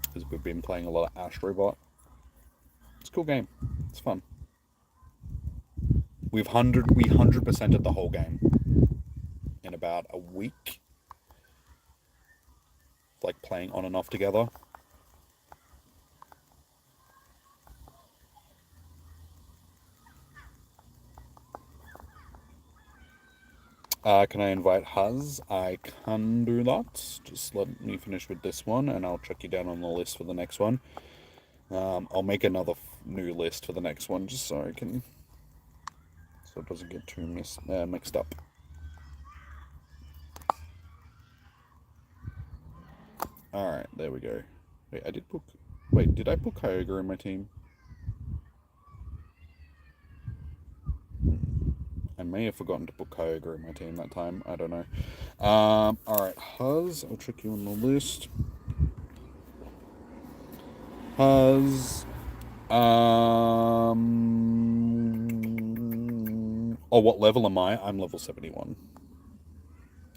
Because we've been playing a lot of Astrobot. It's a cool game. It's fun. We 100%ed the whole game in about a week. Like playing on and off together. Can I invite Huz? I can do that. Just let me finish with this one, and I'll check you down on the list for the next one. I'll make another new list for the next one, just so I can... so it doesn't get too mixed up. Alright, there we go. Wait, did I put Kyogre in my team? I may have forgotten to put Kyogre in my team that time. I don't know. Alright, Huz. I'll check you on the list. Huz. Oh, what level am I? I'm level 71.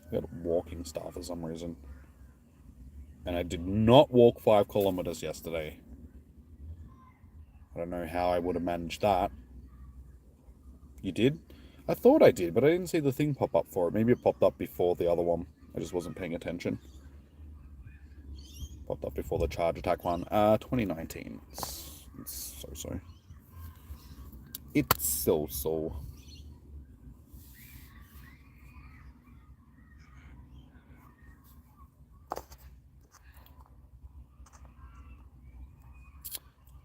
I got a walking star for some reason. And I did not walk 5 kilometers yesterday. I don't know how I would have managed that. You did? I thought I did, but I didn't see the thing pop up for it. Maybe it popped up before the other one. I just wasn't paying attention. Popped up before the charge attack one. 2019. It's so-so. It's so-so.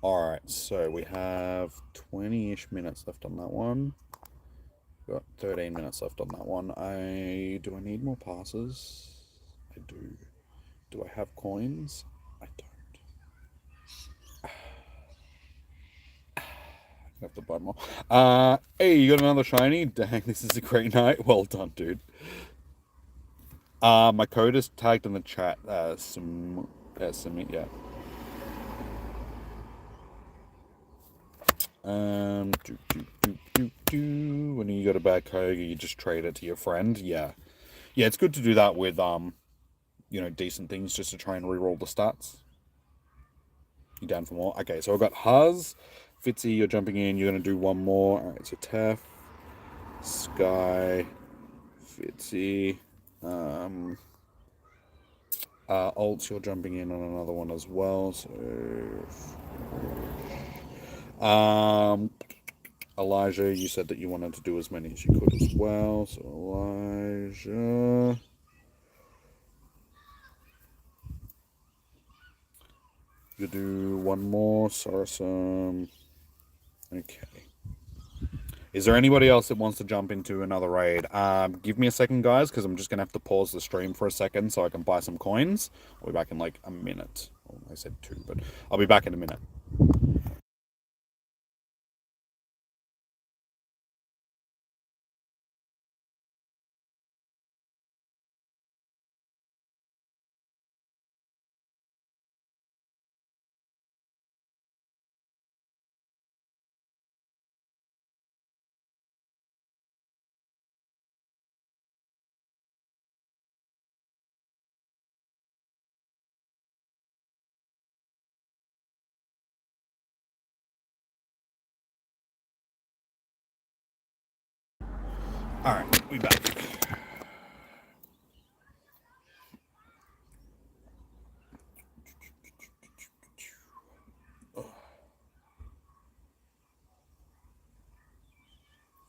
Alright, so we have 20-ish minutes left on that one. Got 13 minutes left on that one. Do I need more passes? I do. Do I have coins? I don't. I have to buy more. Hey, you got another shiny? Dang, this is a great night. Well done, dude. My code is tagged in the chat. Yeah. When you got a bad Kyogre, you just trade it to your friend. Yeah. Yeah, it's good to do that with, you know, decent things just to try and reroll the stats. You down for more? Okay, so I've got Huz. Fitzy, you're jumping in. You're going to do one more. Alright, so Tef, Sky, Fitzy, Alt, you're jumping in on another one as well. So... Elijah, you said that you wanted to do as many as you could as well. So Elijah... You do one more, Sarasum. Okay. Is there anybody else that wants to jump into another raid? Give me a second, guys, because I'm just going to have to pause the stream for a second so I can buy some coins. I'll be back in like a minute. Well, I said 2, but I'll be back in a minute. Alright, we back.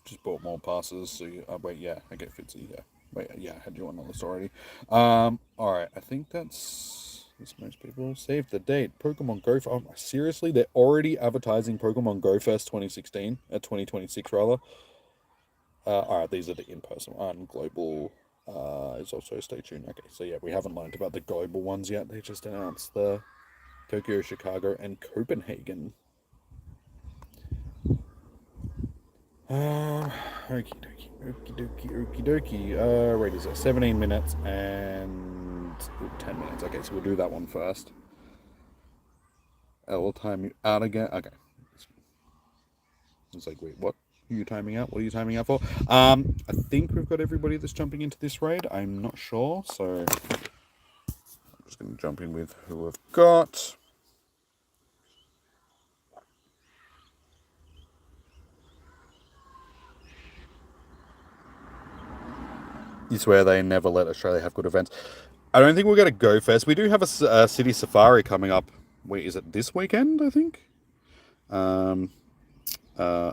Just bought more passes, so you, wait, yeah, I get Fitzy, yeah. Wait, yeah, I had you on the list already. Alright, I think that's most people. Save the date. Pokemon Go. Oh, seriously, they're already advertising Pokemon Go Fest 2016, 2026 rather. Alright, these are the in-person one. Global is also stay tuned. Okay, so yeah, we haven't learned about the global ones yet. They just announced the Tokyo, Chicago, and Copenhagen. Okie dokie. Right, is it 17 minutes and 10 minutes? Okay, so we'll do that one first. We'll time you out again. Okay. It's like, wait, what? Who are you timing out? What are you timing out for? I think we've got everybody that's jumping into this raid. I'm not sure, so I'm just going to jump in with who we've got. You swear they never let Australia have good events. I don't think we're going to go first. We do have a city safari coming up. Wait, is it this weekend, I think?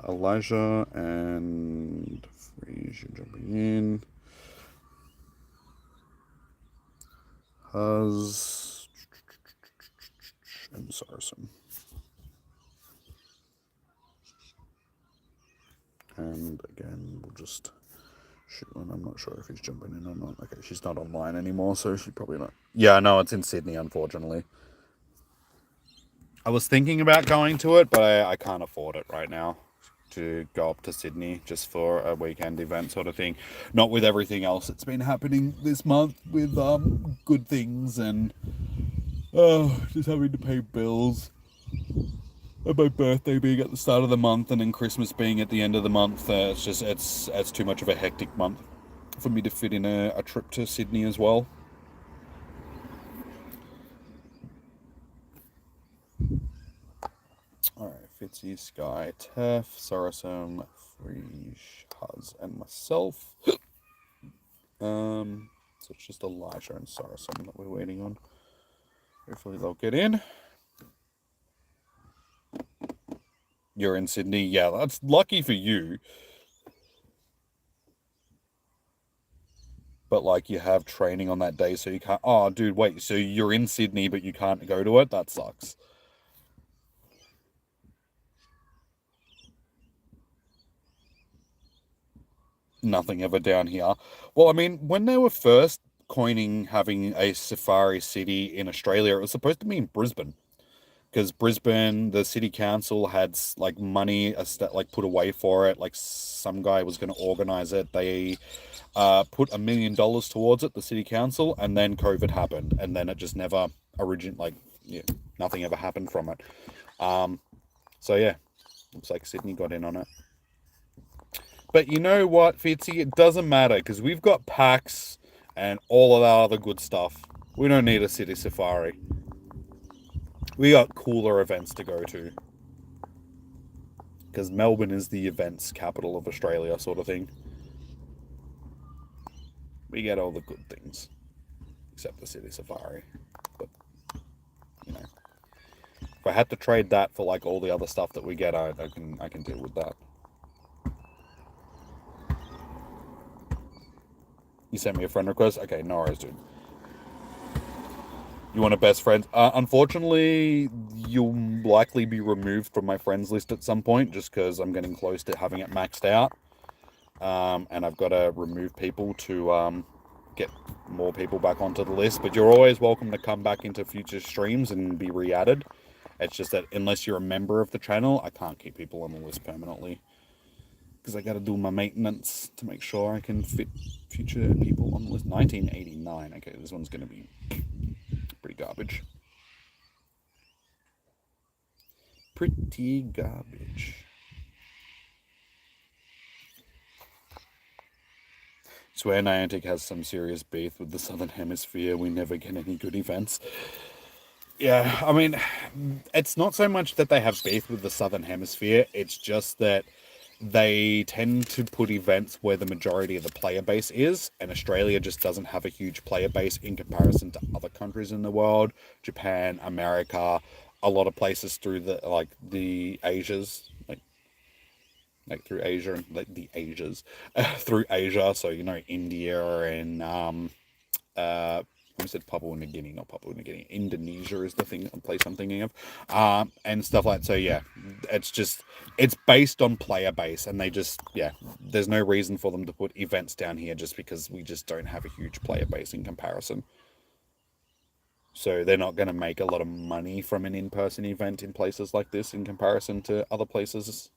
Elijah and Frasier jumping in. Huz and Saracen. And again, we'll just shoot one. I'm not sure if he's jumping in or not. Okay, she's not online anymore, so she's probably not. Yeah, no, it's in Sydney, unfortunately. I was thinking about going to it, but I can't afford it right now to go up to Sydney just for a weekend event sort of thing. Not with everything else that's been happening this month with good things and just having to pay bills. And my birthday being at the start of the month and then Christmas being at the end of the month, it's too much of a hectic month for me to fit in a trip to Sydney as well. Alright, Fitzy, Sky, Tef, Saracen, Freesh, Huz, and myself. So it's just Elijah and Saracen that we're waiting on. Hopefully they'll get in. You're in Sydney? Yeah, that's lucky for you. But, like, you have training on that day, so you can't... Oh, dude, wait, so you're in Sydney, but you can't go to it? That sucks. Nothing ever down here. Well, I mean, when they were first coining having a safari city in Australia, it was supposed to be in Brisbane. Because Brisbane, the city council had like money like put away for it. Like some guy was going to organize it. They put $1 million towards it, the city council, and then COVID happened, and then it just never nothing ever happened from it. So yeah, looks like Sydney got in on it. But you know what, Fitzy? It doesn't matter because we've got PAX and all of that other good stuff. We don't need a city safari. We got cooler events to go to. Because Melbourne is the events capital of Australia sort of thing. We get all the good things. Except the city safari. But, you know. If I had to trade that for like all the other stuff that we get, I can deal with that. You sent me a friend request? Okay, no worries, dude. You want a best friend? Unfortunately, likely be removed from my friends list at some point, just because I'm getting close to having it maxed out. And I've got to remove people to get more people back onto the list. But you're always welcome to come back into future streams and be re-added. It's just that unless you're a member of the channel, I can't keep people on the list permanently. Because I got to do my maintenance to make sure I can fit future people on the list. 1989. Okay, this one's going to be pretty garbage. Pretty garbage. Swear Niantic has some serious beef with the Southern Hemisphere. We never get any good events. Yeah, I mean, it's not so much that they have beef with the Southern Hemisphere. It's just that they tend to put events where the majority of the player base is, and Australia just doesn't have a huge player base in comparison to other countries in the world. Japan, America, a lot of places through the Asias, like through Asia and like the Asias, through Asia. So, you know, India and I said Papua New Guinea, not Papua New Guinea. Indonesia is the place I'm thinking of, and stuff like that. So yeah, it's based on player base, and there's no reason for them to put events down here just because we just don't have a huge player base in comparison. So they're not going to make a lot of money from an in-person event in places like this in comparison to other places.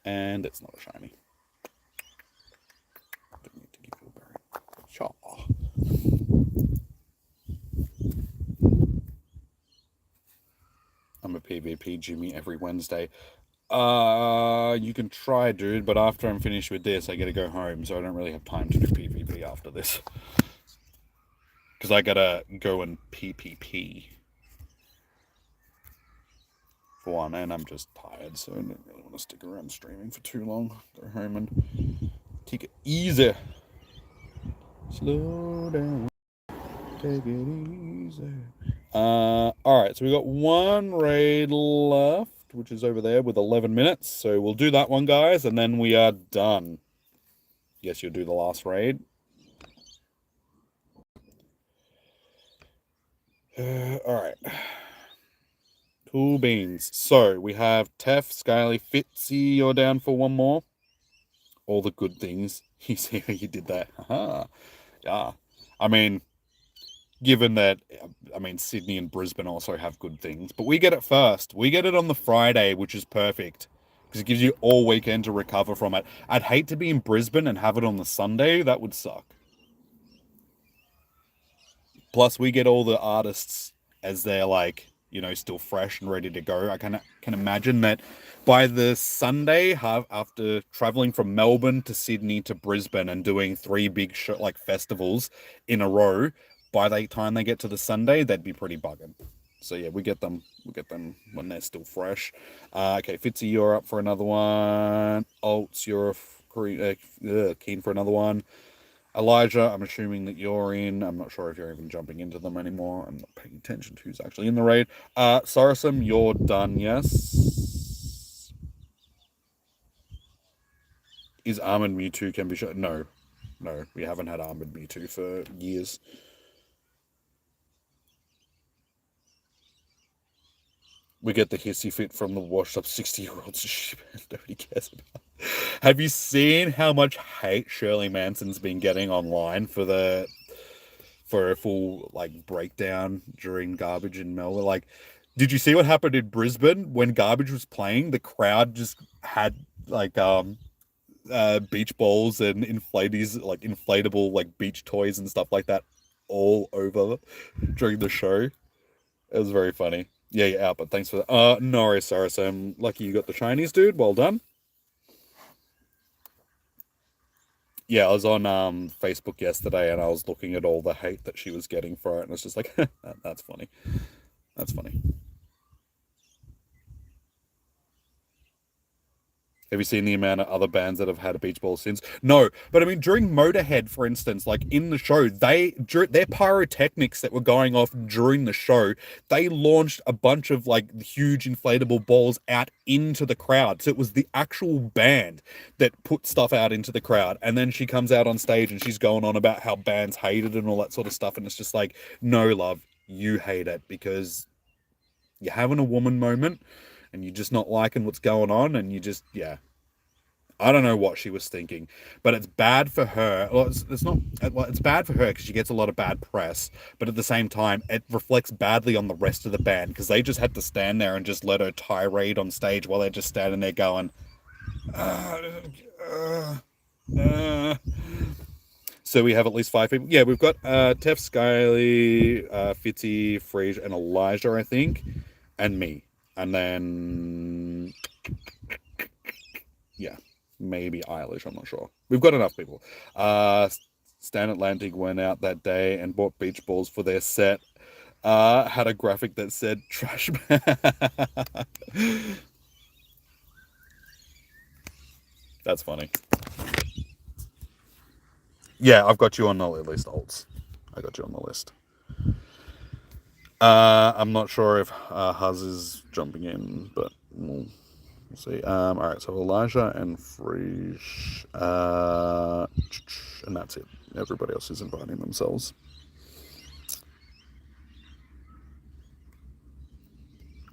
And it's not a shiny. Don't need to give you a berry. Sure. I'm a PvP Jimmy every Wednesday. You can try, dude, but after I'm finished with this, I gotta go home, so I don't really have time to do PvP after this. Because I gotta go and PvP. For one, and I'm just tired, so I don't really want to stick around streaming for too long. Go home and take it easy. Slow down. Take it easy. Alright, so we got one raid left, which is over there with 11 minutes. So we'll do that one, guys, and then we are done. Yes, you'll do the last raid. Alright. Cool beans. So we have Tef, Scaly, Fitzy, you're down for one more. All the good things. You see how you did that? Yeah. I mean, given that, Sydney and Brisbane also have good things, but we get it first. We get it on the Friday, which is perfect because it gives you all weekend to recover from it. I'd hate to be in Brisbane and have it on the Sunday. That would suck. Plus, we get all the artists as they're like, you know, still fresh and ready to go. I can imagine that by the Sunday, after traveling from Melbourne to Sydney to Brisbane and doing 3 big festivals in a row, by the time they get to the Sunday, they'd be pretty bugging. So yeah, we get them when they're still fresh. Okay, Fitzy, you're up for another one. Alts, you're keen for another one. Elijah, I'm assuming that you're in. I'm not sure if you're even jumping into them anymore. I'm not paying attention to who's actually in the raid. Sarasum, you're done, yes? Is Armored Mewtwo can be shown? No. No, we haven't had Armored Mewtwo for years. We get the hissy fit from the washed up 60-year-olds nobody cares about. Have you seen how much hate Shirley Manson's been getting online for a full breakdown during Garbage in Melbourne? Like, did you see what happened in Brisbane when Garbage was playing? The crowd just had beach balls and inflatable beach toys and stuff like that all over during the show. It was very funny. Yeah, you're out, but thanks for that. No worries, Sarah. So I'm lucky you got the Chinese, dude. Well done. Yeah, I was on Facebook yesterday and I was looking at all the hate that she was getting for it, and it's just like, that's funny. That's funny. Have you seen the amount of other bands that have had a beach ball since? No, but I mean, during Motorhead, for instance, like in the show, their pyrotechnics that were going off during the show, they launched a bunch of huge inflatable balls out into the crowd. So it was the actual band that put stuff out into the crowd. And then she comes out on stage and she's going on about how bands hated and all that sort of stuff. And it's just like, no, love. you hate it because you're having a woman moment and you're just not liking what's going on, and you just, yeah. I don't know what she was thinking, but it's bad for her. Well, it's not. Well, it's bad for her because she gets a lot of bad press, but at the same time, it reflects badly on the rest of the band because they just had to stand there and just let her tirade on stage while they're just standing there going, So we have at least 5 people. Yeah, we've got Tef, Skyly, Fitzy, Frege, and Elijah, I think, and me. And then, yeah, maybe Eilish, I'm not sure. We've got enough people. Stan Atlantic went out that day and bought beach balls for their set. Had a graphic that said trash man. That's funny. Yeah, I've got you on the list, Olds. I got you on the list. I'm not sure if Huz is jumping in, but we'll see. All right, so Elijah and Frisch, and that's it. Everybody else is inviting themselves.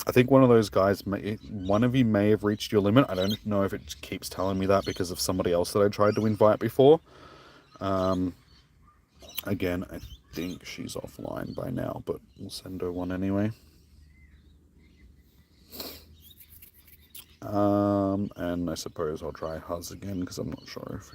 I think one of those guys, one of you may have reached your limit. I don't know if it keeps telling me that because of somebody else that I tried to invite before. Again, I think she's offline by now, but we'll send her one anyway. And I suppose I'll try Huz again because I'm not sure if...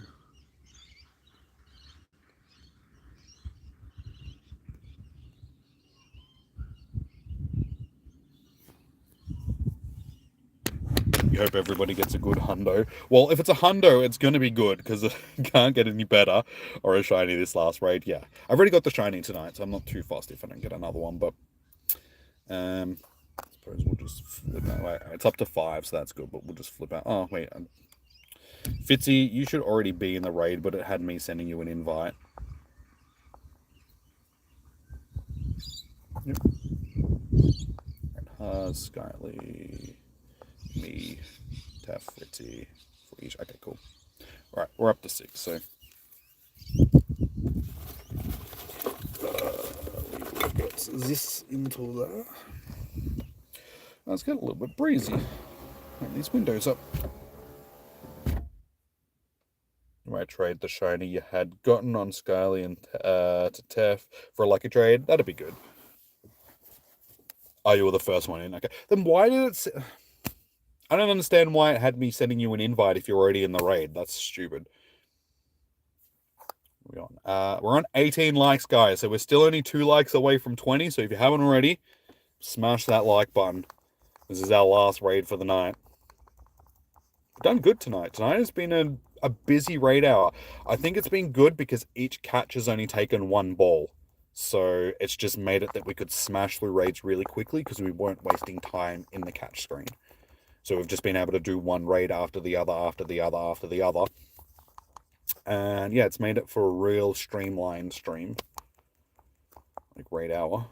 You hope everybody gets a good hundo. Well, if it's a hundo, it's going to be good because it can't get any better. Or a shiny this last raid. Yeah, I've already got the shiny tonight, so I'm not too fussed if I don't get another one. But I suppose we'll just flip out. It's up to 5, so that's good. But we'll just flip out. Oh wait, Fitzy, you should already be in the raid, but it had me sending you an invite. Yep. And Huz, Skyly, me, Taff, Fitzy, Freeze. Okay, cool. All right, we're up to 6. So we will get this into there. Let's get a little bit breezy. Open these windows up. You might trade the shiny you had gotten on Skyly and to Tef for a lucky trade. That'd be good. Oh, you were the first one in. Okay. Then why did it... I don't understand why it had me sending you an invite if you're already in the raid. That's stupid. We're on 18 likes, guys. So we're still only 2 likes away from 20. So if you haven't already, smash that like button. This is our last raid for the night. We've done good tonight. Tonight has been a busy raid hour. I think it's been good because each catch has only taken 1 ball. So it's just made it that we could smash through raids really quickly because we weren't wasting time in the catch screen. So we've just been able to do one raid after the other, after the other, after the other. And yeah, it's made it for a real streamlined stream. Like raid hour.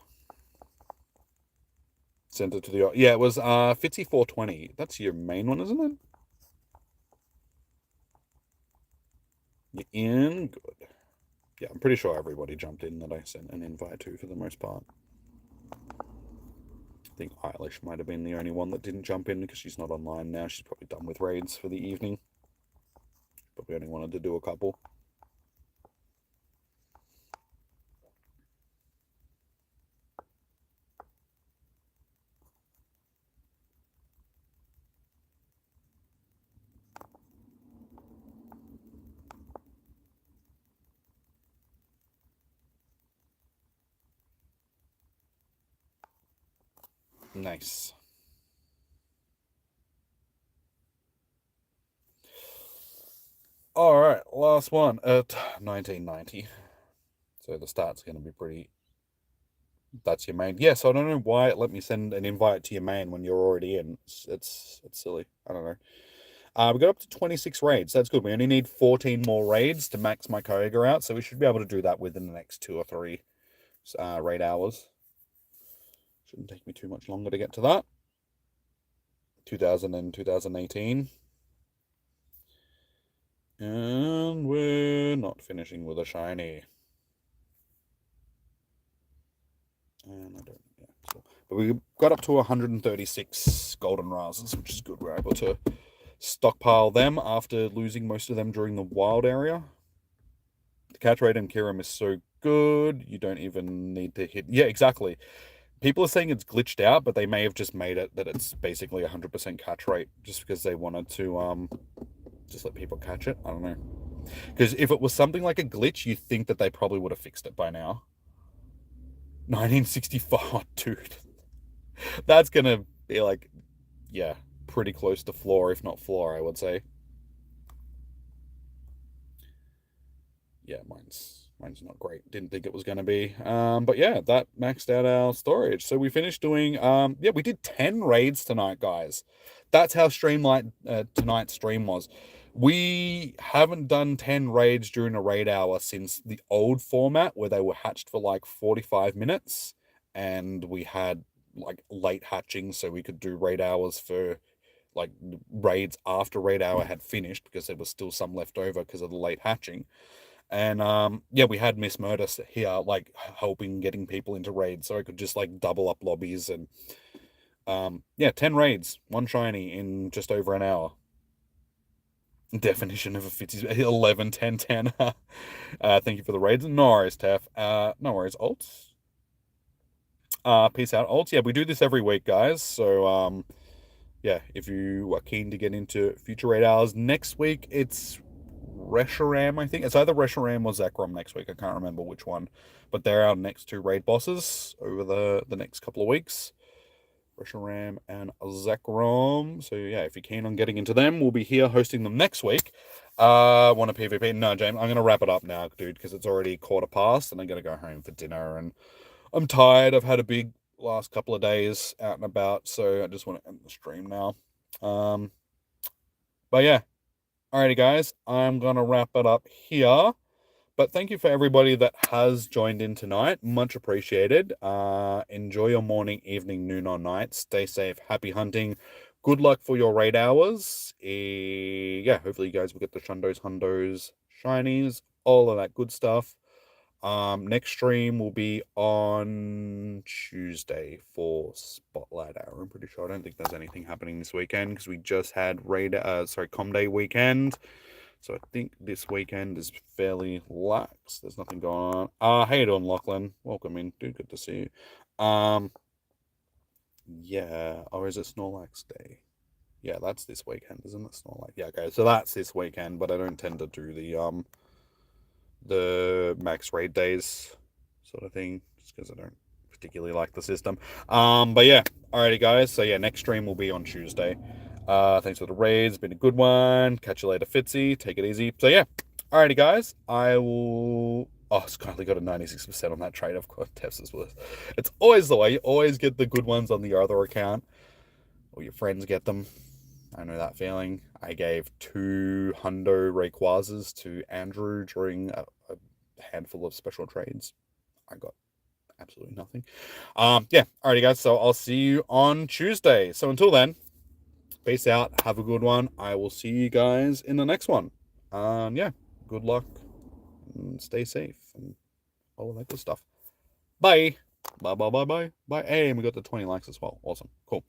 Sent it to the... Yeah, it was Fitzy 420. That's your main one, isn't it? You're in? Good. Yeah, I'm pretty sure everybody jumped in that I sent an invite to for the most part. I think Eilish might have been the only one that didn't jump in because she's not online now. She's probably done with raids for the evening. But we only wanted to do a couple. Nice. All right, last one at 1990. So the start's going to be pretty... That's your main. Yes, I don't know why it let me send an invite to your main when you're already in. It's silly. I don't know. We got up to 26 raids. That's good. We only need 14 more raids to max my Koga out, so we should be able to do that within the next 2 or 3 raid hours. Shouldn't take me too much longer to get to that. 2000 and 2018. And we're not finishing with a shiny. And I don't, yeah. So, but we got up to 136 golden razes, which is good. We're able to stockpile them after losing most of them during the wild area. The catch rate in Kyurem is so good, you don't even need to hit. Yeah, exactly. People are saying it's glitched out, but they may have just made it that it's basically 100% catch rate just because they wanted to just let people catch it. I don't know. Because if it was something like a glitch, you think that they probably would have fixed it by now. 1965, dude. That's gonna be like, yeah, pretty close to floor, if not floor, I would say. Yeah, mine's not great. Didn't think it was going to be. But yeah, that maxed out our storage. So we finished doing, yeah, we did 10 raids tonight, guys. That's how streamlined tonight's stream was. We haven't done 10 raids during a raid hour since the old format where they were hatched for like 45 minutes and we had like late hatching so we could do raid hours for like raids after raid hour had finished because there was still some left over because of the late hatching. And yeah, we had Miss Murder here, like helping getting people into raids, so I could just like double up lobbies and yeah, 10 raids, 1 shiny in just over an hour. Definition of a fits 11, 10, 10. Thank you for the raids. No worries, Taff. No worries, Alts. Peace out, Alts. Yeah, we do this every week, guys. So yeah, if you are keen to get into future raid hours, next week it's Reshiram, I think. It's either Reshiram or Zekrom next week. I can't remember which one. But they're our next 2 raid bosses over the next couple of weeks. Reshiram and Zekrom. So yeah, if you're keen on getting into them, we'll be here hosting them next week. Want a PvP? No, James, I'm going to wrap it up now, dude, because it's already 15:15 and I'm going to go home for dinner. And I'm tired. I've had a big last couple of days out and about. So I just want to end the stream now. But yeah. Alrighty, guys, I'm going to wrap it up here. But thank you for everybody that has joined in tonight. Much appreciated. Enjoy your morning, evening, noon, or night. Stay safe. Happy hunting. Good luck for your raid hours. Yeah, hopefully you guys will get the shundos, hundos, shinies, all of that good stuff. Next stream will be on Tuesday for Spotlight Hour. I'm pretty sure. I don't think there's anything happening this weekend because we just had Com Day weekend. So I think this weekend is fairly lax. There's nothing going on. How you doing, Lachlan? Welcome in, dude. Good to see you. Yeah. Or is it Snorlax Day? Yeah, that's this weekend, isn't it? Snorlax. Yeah, okay. So that's this weekend, but I don't tend to do the max raid days sort of thing, just because I don't particularly like the system. But yeah, alrighty guys. So yeah, next stream will be on Tuesday. Thanks for the raids. Been a good one. Catch you later, Fitzy. Take it easy. So yeah, alrighty guys. I will. Oh, it's kindly got a 96% on that trade. I've got Tef's worth. It's always the way. You always get the good ones on the other account, or your friends get them. I know that feeling. I gave 2 hundo Rayquazas to Andrew during a handful of special trades. I got absolutely nothing. Yeah, alrighty guys, so I'll see you on Tuesday. So until then, peace out, have a good one. I will see you guys in the next one. Yeah, good luck, and stay safe, and all of that good stuff. Bye. Bye. Hey, and we got the 20 likes as well. Awesome. Cool.